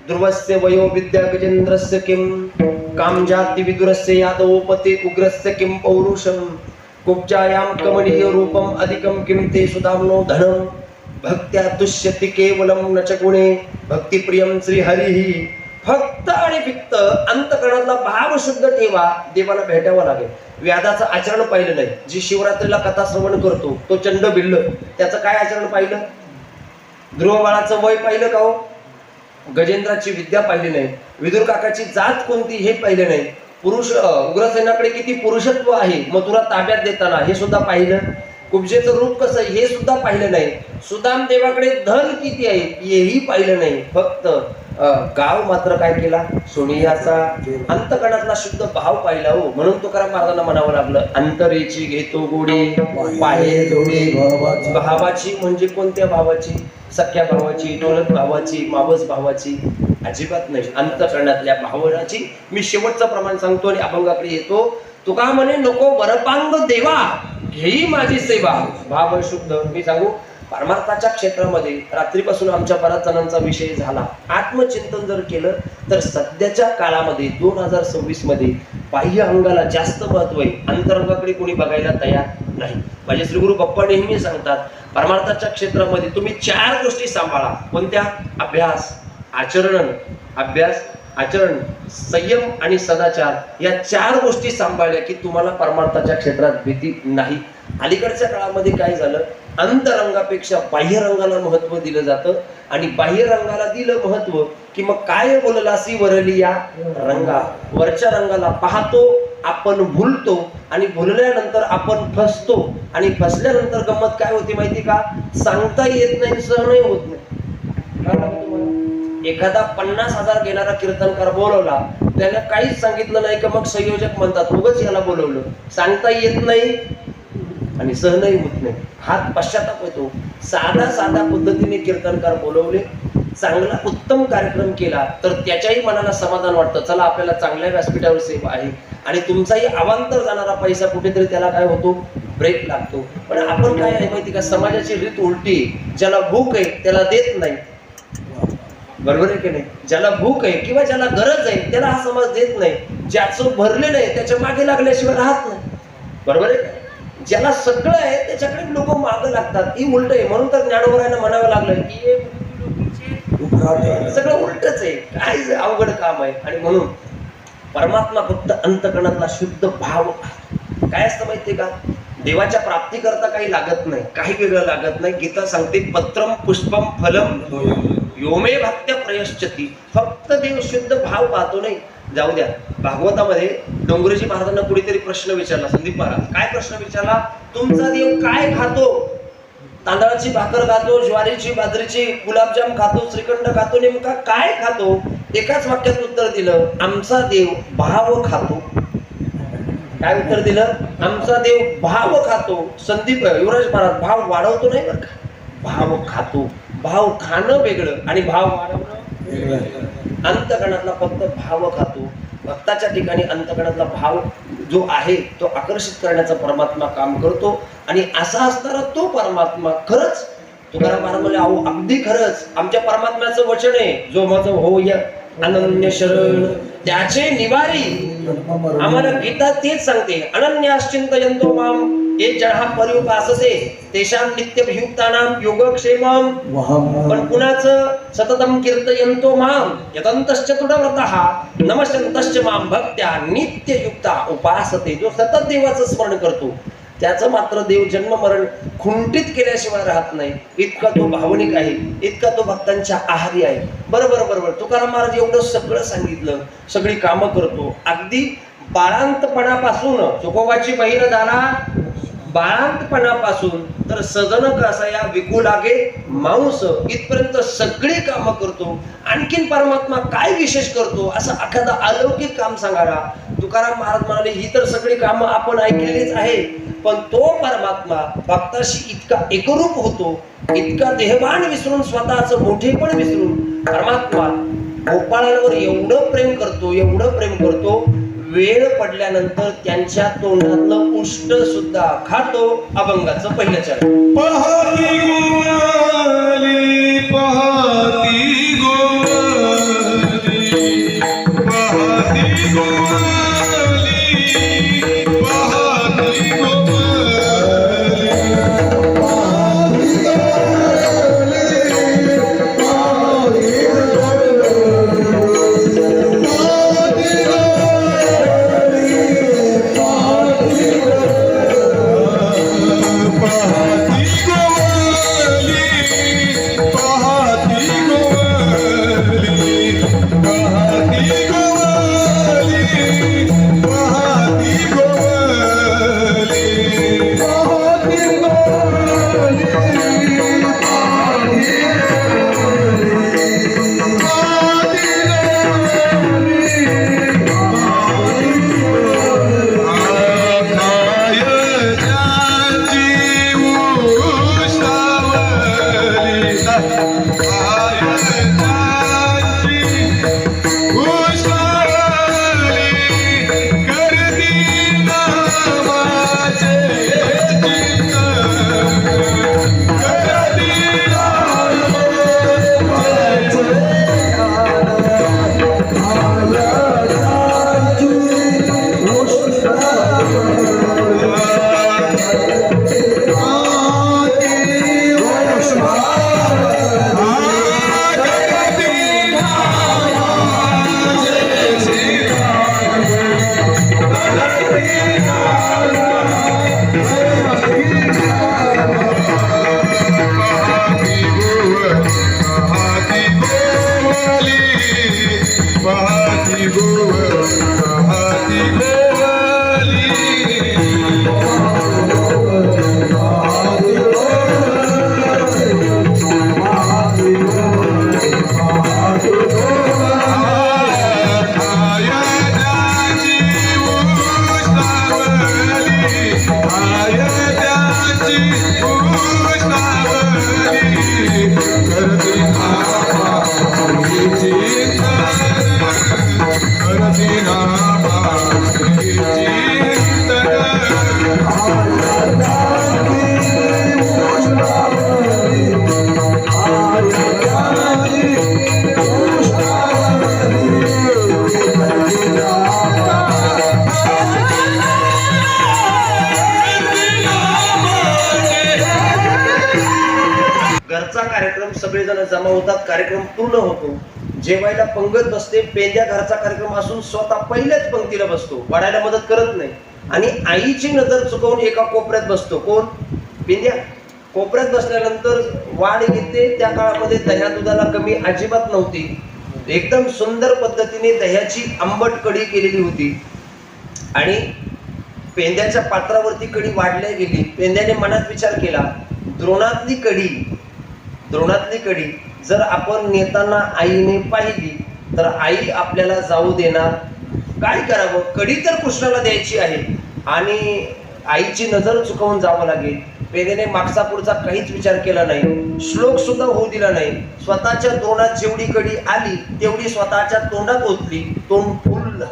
Speaker 2: ध्रुवस्य वयो विद्या गजेन्द्रस्य किं कामजाति विदुरस्य यादवोपते उग्रस्य किं पौरुषं कुब्जायां कमनीय रूपम अधिकं किं ते सुदाम्नो धनं भक्त्या तुष्यति केवलम न च गुणे भक्तिप्रियम श्री हरिही. फक्त आणि फक्त अंतकरणातला भाव शुद्ध ठेवा, देवाला भेटावं लागेल. व्याधाचं आचरण पाहिलं नाही. जी शिवरात्रीला कथा श्रवण करतो तो चंड भिल्ल, त्याचं काय आचरण पाहिलं? ध्रुव बाळाचं वय पाहिलं का हो? गजेंद्राची विद्या पाहिली नाही. विदुर काकाची जात कोणती हे पाहिले नाही. पुरुष उग्रसेनाकडे किती पुरुषत्व आहे मथुरा ताब्यात देताना हे सुद्धा पाहिलं. कुब्जेचं रूप कसं हे सुद्धा पाहिलं नाही. सुदाम देवाकडे धन किती आहे हेही पाहिलं नाही. फक्त गाव मात्र काय केला? सोनियाचा अंतकणातला शुद्ध भाव पाहिला हो. म्हणून तुकाराम महाराजांना म्हणावं लागलं, अंतरेची घेतो गोडी पाहे जोडी. भावाची म्हणजे कोणत्या भावाची? सख्या भावाची, डोलत भावाची, मावस भावाची? अजिबात नाही. अंतकरणातल्या भावनाची. मी शेवटचं प्रमाण सांगतो आणि अभंगाकडे येतो. तुका म्हणे नको वरपांग देवा घेई माझी सेवा. भाव शुद्ध. मी सांगू, परमार्थाच्या क्षेत्रामध्ये रात्रीपासून आमच्या बऱ्याच जणांचा विषय झाला. आत्मचिंतन जर केलं तर सध्याच्या काळामध्ये 2026 मध्ये बाह्य अंगाला जास्त महत्व आहे, अंतरंगाकडे कोणी बघायला तयार नाही. माझे श्री गुरु बाप्पा नेहमी सांगतात, परमार्थाच्या क्षेत्रामध्ये तुम्ही 4 गोष्टी सांभाळा. कोणत्या? अभ्यास, आचरण, अभ्यास, आचरण, संयम आणि सदाचार. या 4 गोष्टी सांभाळल्या की तुम्हाला परमार्थाच्या क्षेत्रात भीती नाही. अलीकडच्या काळामध्ये काय झालं, अंतरंगापेक्षा बाह्य रंगाला महत्व दिलं जातं आणि बाह्य रंगाला दिलं महत्व की मग काय बोललासी वरली या रंगा. वरच्या रंगाला पाहतो आपण भुलतो आणि भुलल्यानंतर आपण फसतो आणि फसल्यानंतर गंमत काय होती माहिती का? सांगता येत नाही, सहनही होत नाही. एखादा 50,000 घेणारा कीर्तनकार बोलवला, त्याला काहीच सांगितलं नाही का मग संयोजक म्हणतात उगाच याला बोलवलं. सांगता येत नाही आणि सहनही होत नाही. हात पश्चाताप येतो. साधा पद्धतीने कीर्तनकार बोलवले, चांगला उत्तम कार्यक्रम केला तर त्याच्याही मनाला समाधान वाटतं, चला आपल्याला चांगल्या व्यासपीठावर सेवा आहे. आणि तुमचाही अवांतर जाणारा पैसा कुठेतरी त्याला काय होतो? ब्रेक लागतो. पण आपण काय आहे माहिती का? समाजाची रीत उलटी. ज्याला भूक आहे त्याला देत नाही, बरोबर आहे की नाही? ज्याला भूक आहे किंवा ज्याला गरज आहे त्याला हा समाज देत नाही. ज्याचं भरलेलं आहे त्याच्या मागे लागल्याशिवाय राहत नाही, बरोबर आहे? ज्याला सगळं आहे त्याच्याकडे लोक मागं लागतात. ही उलट आहे. म्हणून तर ज्ञानोबरायांना म्हणावं लागलं की सगळं उलटच आहे. काय अवघड काम आहे. आणि म्हणून परमात्मा फक्त अंतकरणातला शुद्ध भाव. काय असतं माहितीये का? देवाच्या प्राप्तीकरता काही लागत नाही, काही वेगळं लागत नाही. गीता सांगते पत्रम पुष्पम फलम योमे भक्त्या प्रयश्चती. फक्त देव शुद्ध भाव पाहतो नाही. जाऊ द्या, भागवतामध्ये डोंगरेजी महाराजांना कुणीतरी प्रश्न विचारला. संदीप महाराज काय प्रश्न विचारला? तुमचा देव काय खातो? तांदळाची भाकर खातो, ज्वारीची, बाजरीची, गुलाबजाम खातो, श्रीखंड खातो, नेमका काय खातो? एकाच वाक्यात उत्तर दिलं, आमचा देव भाव खातो. काय उत्तर दिलं? आमचा देव भाव खातो. संदीप युवराज महाराज भाव वाढवतो नाही बरं का, भाव खातो. भाव खाणं वेगळं आणि भाव वाढवणं वेगळं. अंतकरणातला फक्त भाव खातो. भक्ताच्या ठिकाणी अंतकरणातला भाव जो आहे तो आकर्षित करण्याचा परमात्मा काम करतो. आणि असा असणारा तो परमात्मा खरंच तुकाराम महाराज म्हणले, अहो अगदी खरंच आमच्या परमात्म्याचं वचन आहे, जो माझं होय अनन्य शरण त्याचे निवारी. आम्हाला गीता तेच सांगते, अनन्याश्चिंतयन्तो माम ये जहा पर्युपासते तेषां नित्यभियुक्तानां योगक्षेमम्. पण कुणाचं? सततम कीर्तयन्तो माम यतन्तश्चतुरव्रतः नमस्यन्तश्च माम भक्त्या नित्ययुक्ता उपासते. जो सतत देवाचं स्मरण करतो त्याचं मात्र देव जन्म मरण खुंटीत केल्याशिवाय राहत नाही. इतका तो भावनिक आहे, इतका तो भक्तांच्या आहारी आहे. बरोबर तुकाराम महाराज एवढं सगळं सांगितलं, सगळी कामं करतो. अगदी बाळांतपणापासून चोकोबाची बहीण झाला, बाळांतपणापासून तर सजन कसा या विकू लागे मांस इथपर्यंत सगळी कामं करतो. आणखीन परमात्मा काय विशेष करतो असं एखादा अलौकिक काम सांगायला तुकाराम महाराज म्हणाले, ही तर सगळी कामं आपण ऐकलेलीच आहे. पण तो परमात्मा भक्ताशी इतका एकरूप होतो, इतका देहभान विसरून स्वतःचं मोठेपण विसरून परमात्मा गोपाळांवर एवढं प्रेम करतो, वेळ पडल्यानंतर त्यांच्या तोंडातलं उष्ट सुद्धा खातो. अभंगाचं पहिलं चरण.
Speaker 3: पहाती गोवाली पहाती गो
Speaker 2: जमा होतात, कार्यक्रम पूर्ण होतो. जेवायला पंगत बसते. पेंद्या घरचा कार्यक्रम असून स्वतः पहिल्याच पंक्तीला बसतो, वाढायला मदत करत नाही. आणि आईची नजर चुकवून एका कोपऱ्यात बसतो. कोण? पेंद्या. कोपऱ्यात बसल्यानंतर वाढ घेते. त्या काळामध्ये दह्या दुधाला कमी अजिबात नव्हती. एकदम सुंदर पद्धतीने दह्याची आंबट कढी केलेली होती आणि पेंद्याच्या पात्रावरती कढी वाढल्या गेली. पेंद्याने मनात विचार केला, द्रोणातली कढी जर आपण नेताना आईने पाहिली तर आई आपल्याला जाऊ देणार. काय करावं? कढी तर कृष्णाला द्यायची आहे आणि आईची नजर चुकवून जावं लागेल. पेंद्याने मागचा पुढचा काहीच विचार केला नाही, श्लोक सुद्धा होऊ दिला नाही. स्वतःच्या तोंडात जेवढी कढी आली तेवढी स्वतःच्या तोंडात ओतली. तोंड फुललं.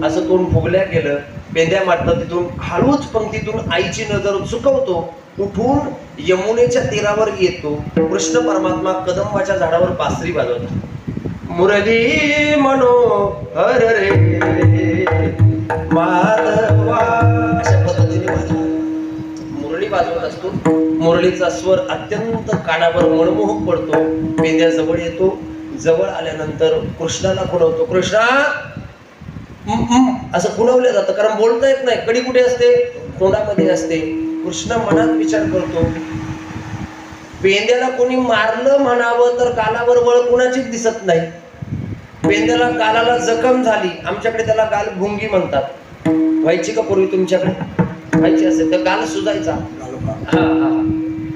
Speaker 2: असं तोंड फुगल्या गेलं. पेंद्या मात्र तिथून हळूच पंक्तीतून आईची नजर चुकवतो. उठून यमुनेच्या तीरावर येतो. कृष्ण परमात्मा कदंबाच्या झाडावर बासरी वाजवतो. मुरली मनोहर रे माधवा, अशा पद्धतीने मुरली वाजवत असतो. मुरलीचा स्वर अत्यंत कानावर मनमोहक पडतो. पेंद्या जवळ येतो. जवळ आल्यानंतर कृष्णाला खुणवतो. कृष्णा असं खुणवलं जातं, कारण बोलता येत नाही. कडी कुठे असते? तोंडामध्ये असते. कृष्ण मनात विचार करतो, पेंद्याला कोणी मारलं म्हणावं तर गालावर वळ कुणाचीच दिसत नाही. पेंद्याला गालाला जखम झाली. आमच्याकडे त्याला गालभुंगी म्हणतात. व्हायची का पूर्वी तुमच्याकडे? व्हायची असेल तर गाल सुजायचा.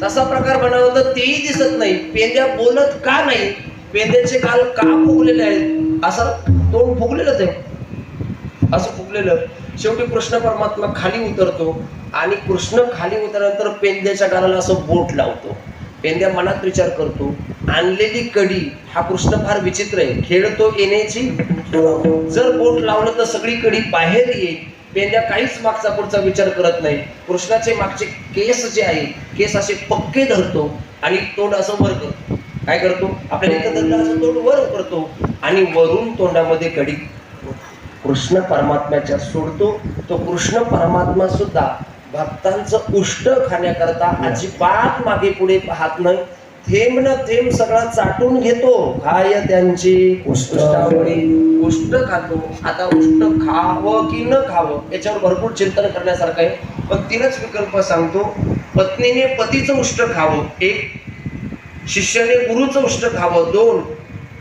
Speaker 2: तसा प्रकार बनावं तर तेही दिसत नाही. पेंद्या बोलत का नाही? पेंद्याचे गाल का फुगलेले आहेत? असं तोंड फुगलेलंच आहे, असं फुगलेलं. शेवटी कृष्ण परमात्मा खाली उतरतो आणि कृष्ण खाली उतरल्यानंतर पेंद्याच्या गालाला असं बोट लावतो. पेंद्या मनात विचार करतो, आणलेली कडी हा कृष्ण फार विचित्र आहे. खेळतो येण्याची, जर बोट लावलं तर सगळी कडी बाहेर येईल. पेंद्या काहीच मागचा पुढचा विचार करत नाही. कृष्णाचे मागचे केस जे आहे, केस असे पक्के धरतो आणि तोंड असं वर करतो. काय करतो? आपल्याला इथं धरलं असं तोंड वर करतो आणि वरून तोंडामध्ये कडी कृष्ण परमात्म्याच्या सोडतो. तो कृष्ण परमात्मा सुद्धा भक्तांचं उष्ट खाण्याकरता अजिबात मागे पुढे पाहत नाही. थेंब न थेंब सगळा चाटून घेतो. खाय त्यांची उष्टावळी. उष्ट खातो. आता उष्ट खावं की न खावं याच्यावर भरपूर चिंतन करण्यासारखं आहे. पण तीनच विकल्प सांगतो. पत्नीने पतीचं उष्ट खावं 1, शिष्याने गुरुचं उष्ट खावं 2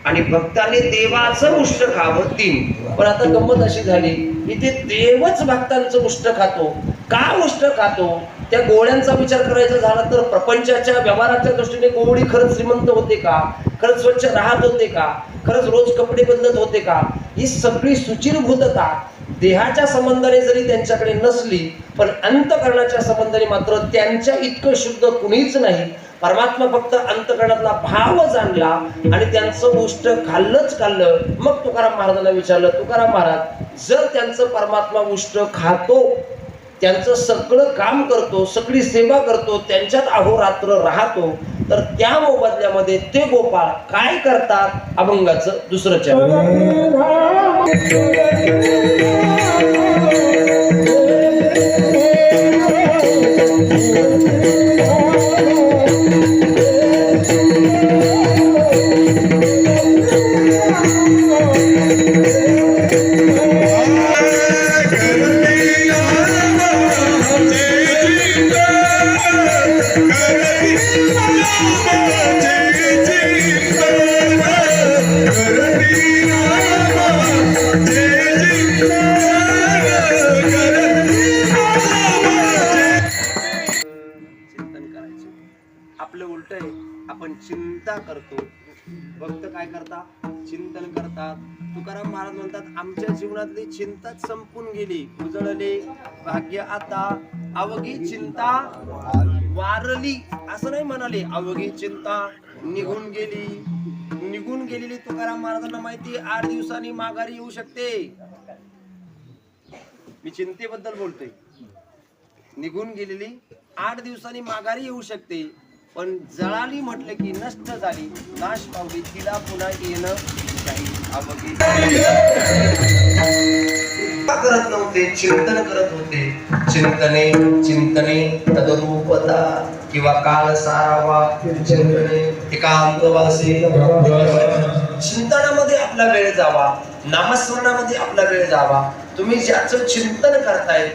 Speaker 2: आणि भक्ताने देवाचं उष्ट खावं 3. पण आता गंमत अशी झाली की ते देवच भक्तांचं उष्ट खातो. का उष्ट खातो? त्या गोळ्यांचा विचार करायचा झाला तर प्रपंचाच्या व्यवहाराच्या दृष्टीने गोवळी खरंच श्रीमंत होते का? खरंच स्वच्छ राहत होते का? खरंच रोज कपडे बदलत होते का? ही सगळी सुचिरभूतता देहाच्या संबंधाने जरी त्यांच्याकडे नसली, पण अंतकरणाच्या संबंधाने मात्र त्यांच्या इतकं शुद्ध कुणीच नाही. परमात्मा फक्त अंतकरणातला भाव जाणला आणि त्यांचं उष्ट खाल्लं. मग तुकाराम महाराजांना विचारलं, तुकाराम महाराज, जर त्यांचं परमात्मा उष्ट खातो, त्यांचं सगळं काम करतो, सगळी सेवा करतो, त्यांच्यात अहोरात्र राहतो, तर त्या मोबदल्यामध्ये ते गोपाळ काय करतात? अभंगाचं दुसरं चरण. आपलं उलट आहे, आपण चिंता करतो. भक्त काय करतात? चिंतन करतात. तुकाराम महाराज म्हणतात, आमच्या जीवनातली चिंताच संपून गेली, उजळले भाग्य आता, अवघी चिंता वारली. असं नाही म्हणाले, अवघी चिंता निघून गेलेली. तुकाराम महाराजांना माहिती 8 दिवसांनी माघारी येऊ शकते. मी चिंतेबद्दल बोलतोय. निघून गेलेली 8 दिवसांनी माघारी येऊ शकते, पण जळाली म्हटलं की नष्ट झाली, नाश पावली, तिला पुन्हा येणं काही अवघी. करत नव्हते, चिंतन करत होते. चिंतने तदरूपता किंवा काल सारावा एकांतवासी चिंतनामध्ये आपला वेळ जावा, नामस्मरणामध्ये आपला वेळ जावा. तुम्ही ज्याचं चिंतन करताय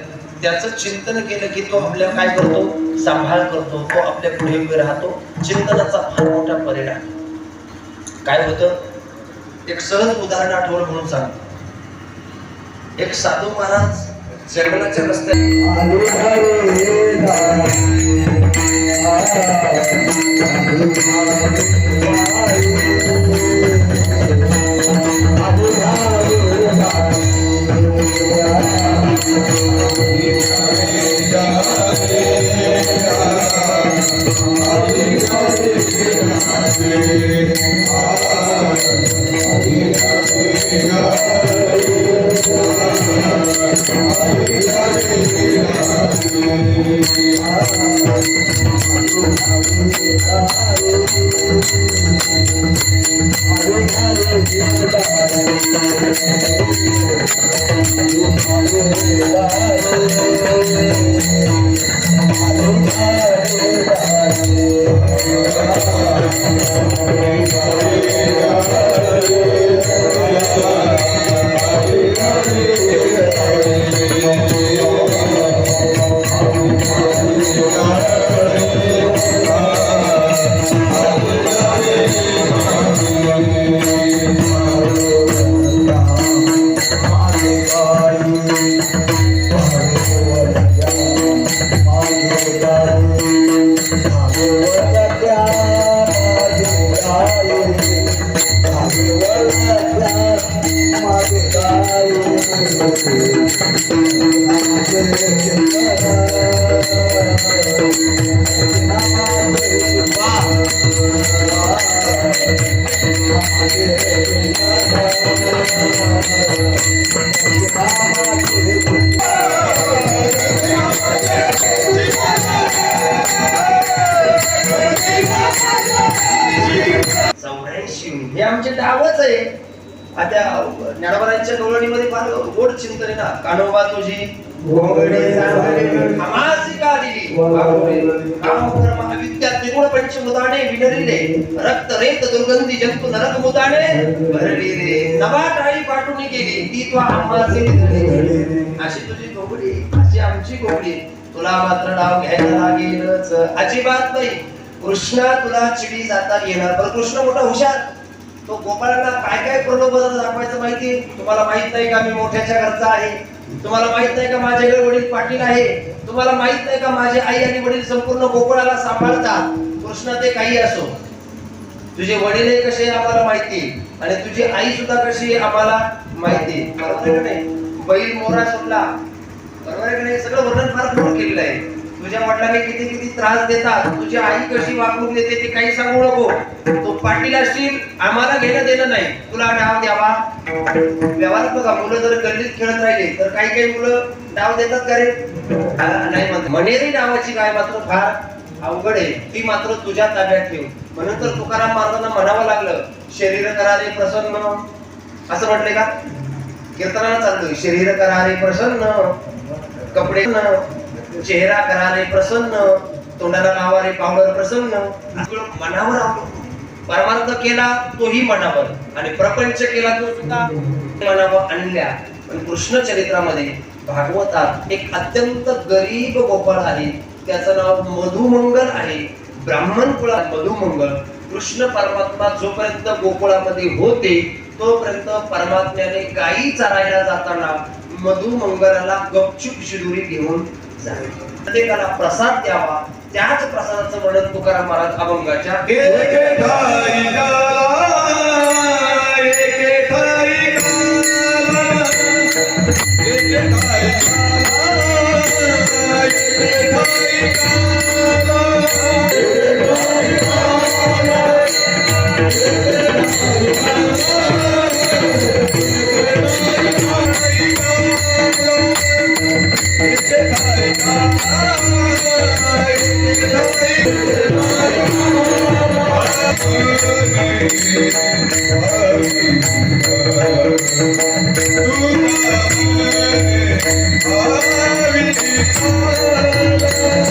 Speaker 2: त्याचं चिंतन केलं की तो आपल्या काय करतो, सांभाळ करतो, तो आपल्या पुढे उभे राहतो. चिंतनाचा फार मोठा परिणाम. काय होतं, एक सहज उदाहरण आठवलं म्हणून सांगतो. एक साधू महाराज जंगलाच्या रस्त्यात हे आमचे डावच आहे. आता ज्ञानोबांच्या डोळणीमध्ये फार गोड चिंतन आहे ना. कानोबा तुझी आमासी का दिली काम कर्म अविद्या त्रिगुण पंचभूताने विनरिले रक्त रेत दुर्गंधी जंतू नरक मुदाने भरली रे. नवा टाळी पाठवून गेली ती तो आमासी अशी तुझी गोगडी, अशी आमची गोगडी. तुला मात्र नाव घ्यायला लागेलच. अजिबात नाही. कृष्णा तुला चिडी जाता येणार. पण कृष्ण मोठा हुशार. तो गोपाळांना काय काय प्रलोभन दाखवायचं माहिती. तुम्हाला माहित नाही का मी मोठ्याच्या घरचा आहे. तुम्हाला माहित नाही का माझ्याकडे वडील पाटील आहे. तुम्हाला माहित नाही का माझे आई आणि वडील संपूर्ण गोकुळाला सांभाळतात. कृष्ण ते काही असो, तुझे वडील हे कसे आम्हाला माहिती आणि तुझी आई सुद्धा कशी आम्हाला माहिती. बरोबर आहे का नाही. बैल मोरा सुटला, बरोबर आहे का नाही. सगळं वर्णन फार पूर्ण केलेलं आहे. तुझ्या वडिलांनी किती किती त्रास देतात, तुझी आई कशी वागणूक देते ते काही सांगू नको. तो पाटील असतील, आम्हाला घेणं देणं नाही. तुला डाव द्यावा. व्यवहारात बघा, मुलं जर गल्लीत खेळत राहिले तर काही काही मुलं डाव देतात का रे, नाही म्हणतात. मनेरी नावाची गाय मात्र फार अवघड आहे. ती मात्र तुझ्या ताब्यात ठेव. म्हणून तर तुकाराम महाराजांना म्हणावं लागलं, शरीर करारे प्रसन्न. असं म्हटले का कीर्तनाला चालतोय. शरीर करारे प्रसन्न, कपडे चेहरा करारे प्रसन्न, तोंडाला लावारे पावडर प्रसन्न. मनावर परमार्थ केला तोही मनावर आणि प्रपंच केला तो सुद्धा मनावर आणल्या. पण कृष्ण चरित्रामध्ये भागवतात एक अत्यंत गरीब गोपाळ आहे. त्याचं नाव मधुमंगल आहे. ब्राह्मण कुळात मधुमंगल. कृष्ण परमात्मा जोपर्यंत गोकुळामध्ये होते तोपर्यंत परमात्म्याने गायी चरायला जाताना मधुमंगलाला गपचूप शिदुरी घेऊन जावे. प्रत्येकाला प्रसाद द्यावा. त्याच प्रसादाचं वर्णन तुकाराम महाराज अभंगाच्या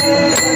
Speaker 3: Oh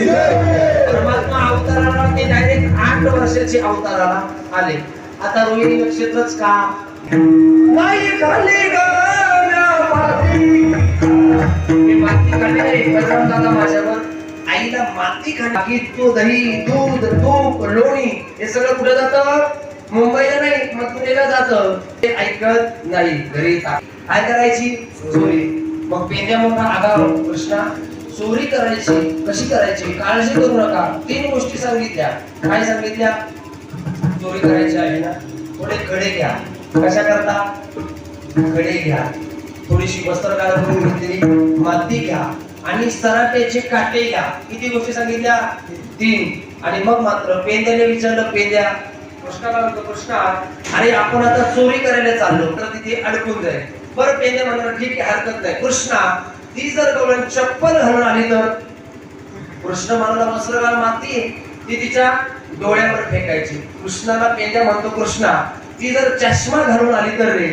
Speaker 2: परमात्मा अवताराला ते डायरेक्ट 8 वर्षाचे अवताराला आले. आता रोहिणी नक्षत्रच का नाही खाली मी माती खाल्ली नाही. बलराम दादा माझ्यावर आईला माती खाल्ली. तो दही दूध तूप लोणी हे सगळं कुठे जातं? मुंबईला नाही मथुरेला जातं. ते ऐकत नाही. घरी काय करायची? चोरी. मग पेंड्या मोठा आगाव कृष्णा चोरी करायची कशी करायची? काळजी करू नका. 3 गोष्टी सांगितल्या. काय सांगितल्या? चोरी करायची आहे ना, थोडे खडे घ्या. कशा करता? खडे घ्या. थोडीशी वस्त्र करून घेतली, माती घ्या आणि सराट्याचे काटे घ्या. किती गोष्टी सांगितल्या? 3. आणि मग मात्र पेंद्याने विचारलं, पेंद्या कृष्णाला म्हणतो, कृष्णा अरे आपण आता चोरी करायला चाललो तर तिथे अडकून जाईल. बरं पेंद्या म्हणणार ठीक आहे हरकत नाही. कृष्णा ती जर गवळण चप्पल घालून आली तर? कृष्ण म्हणाला वस्त्र घाल माती ती तिच्या डोळ्यावर फेकायची. कृष्णाला पेंद्या म्हणतो, कृष्णा ती जर चष्मा घालून आली तर रे?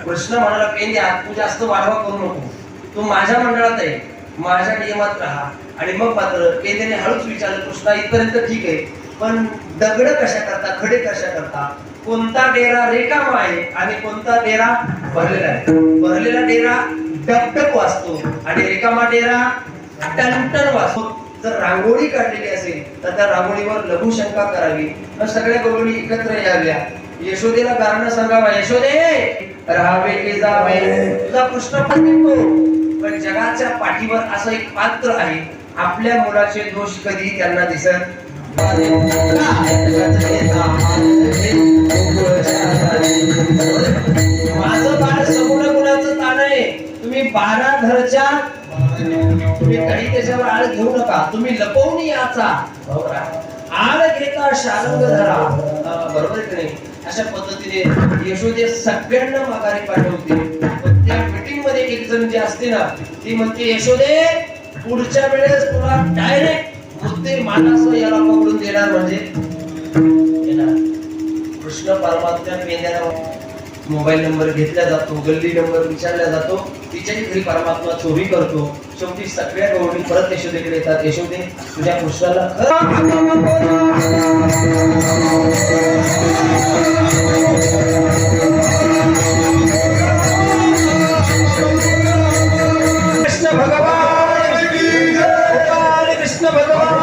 Speaker 2: कृष्ण म्हणाला पेंद्या तू जास्त वाढवा करू नको, तू माझ्या मंडळात आहे, माझ्या नियमात राहा. आणि मग मात्र पेंद्याने हळूच विचारलं, कृष्णा इथपर्यंत ठीक आहे पण दगड कशा करता, खडे कशा करता? कोणता डेरा रिकामा आहे आणि कोणता डेरा भरलेला आहे? भरलेला डेरा डबडब वाजतो आणि रिकामा डेरा टनटन वाजतो. जर रांगोळी काढलेली असेल तर त्या रांगोळीवर लघुशंका करावी, सगळ्या गवळणी एकत्र याव्या. यशोदेला कारण सांगावा, यशोदे राहावे की जावे तुझा कृष्ण पण निघतो. पण जगाच्या पाठीवर असं एक पात्र आहे, आपल्या मुलाचे दोष कधी त्यांना दिसत. माझं बाळ समोर गुणाचं ताण आहे. तुम्ही 12 घरच्या तुम्ही काही त्याच्यावर आळ घेऊ नका. तुम्ही लपवून याचा आळ घेता शारंग धरा. बरोबर की नाही? अशा पद्धतीने यशोदे सगळ्यांना माघारी पाठवते. पण त्या मीटिंग मध्ये एक जण जी असते ना, ती म्हणते यशोदे पुढच्या वेळेस तुला डायरेक्ट मुद्दे मानासह याला पकडून देणार म्हणजे येणार. कृष्ण परमात्मा पेंद्याला मोबाईल नंबर घेतला जातो, गल्ली नंबर विचारला जातो, तिच्याही घरी परमात्मा चोरी करतो. शेवटी सगळ्या गवळणी परत यशोदेकडे येतात. यशोदे तुझ्या कृष्णाला कृष्ण भगवान कृष्ण भगवान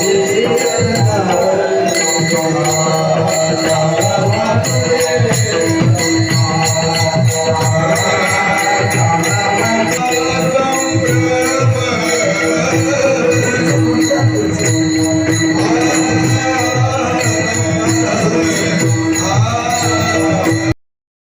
Speaker 2: Yeah.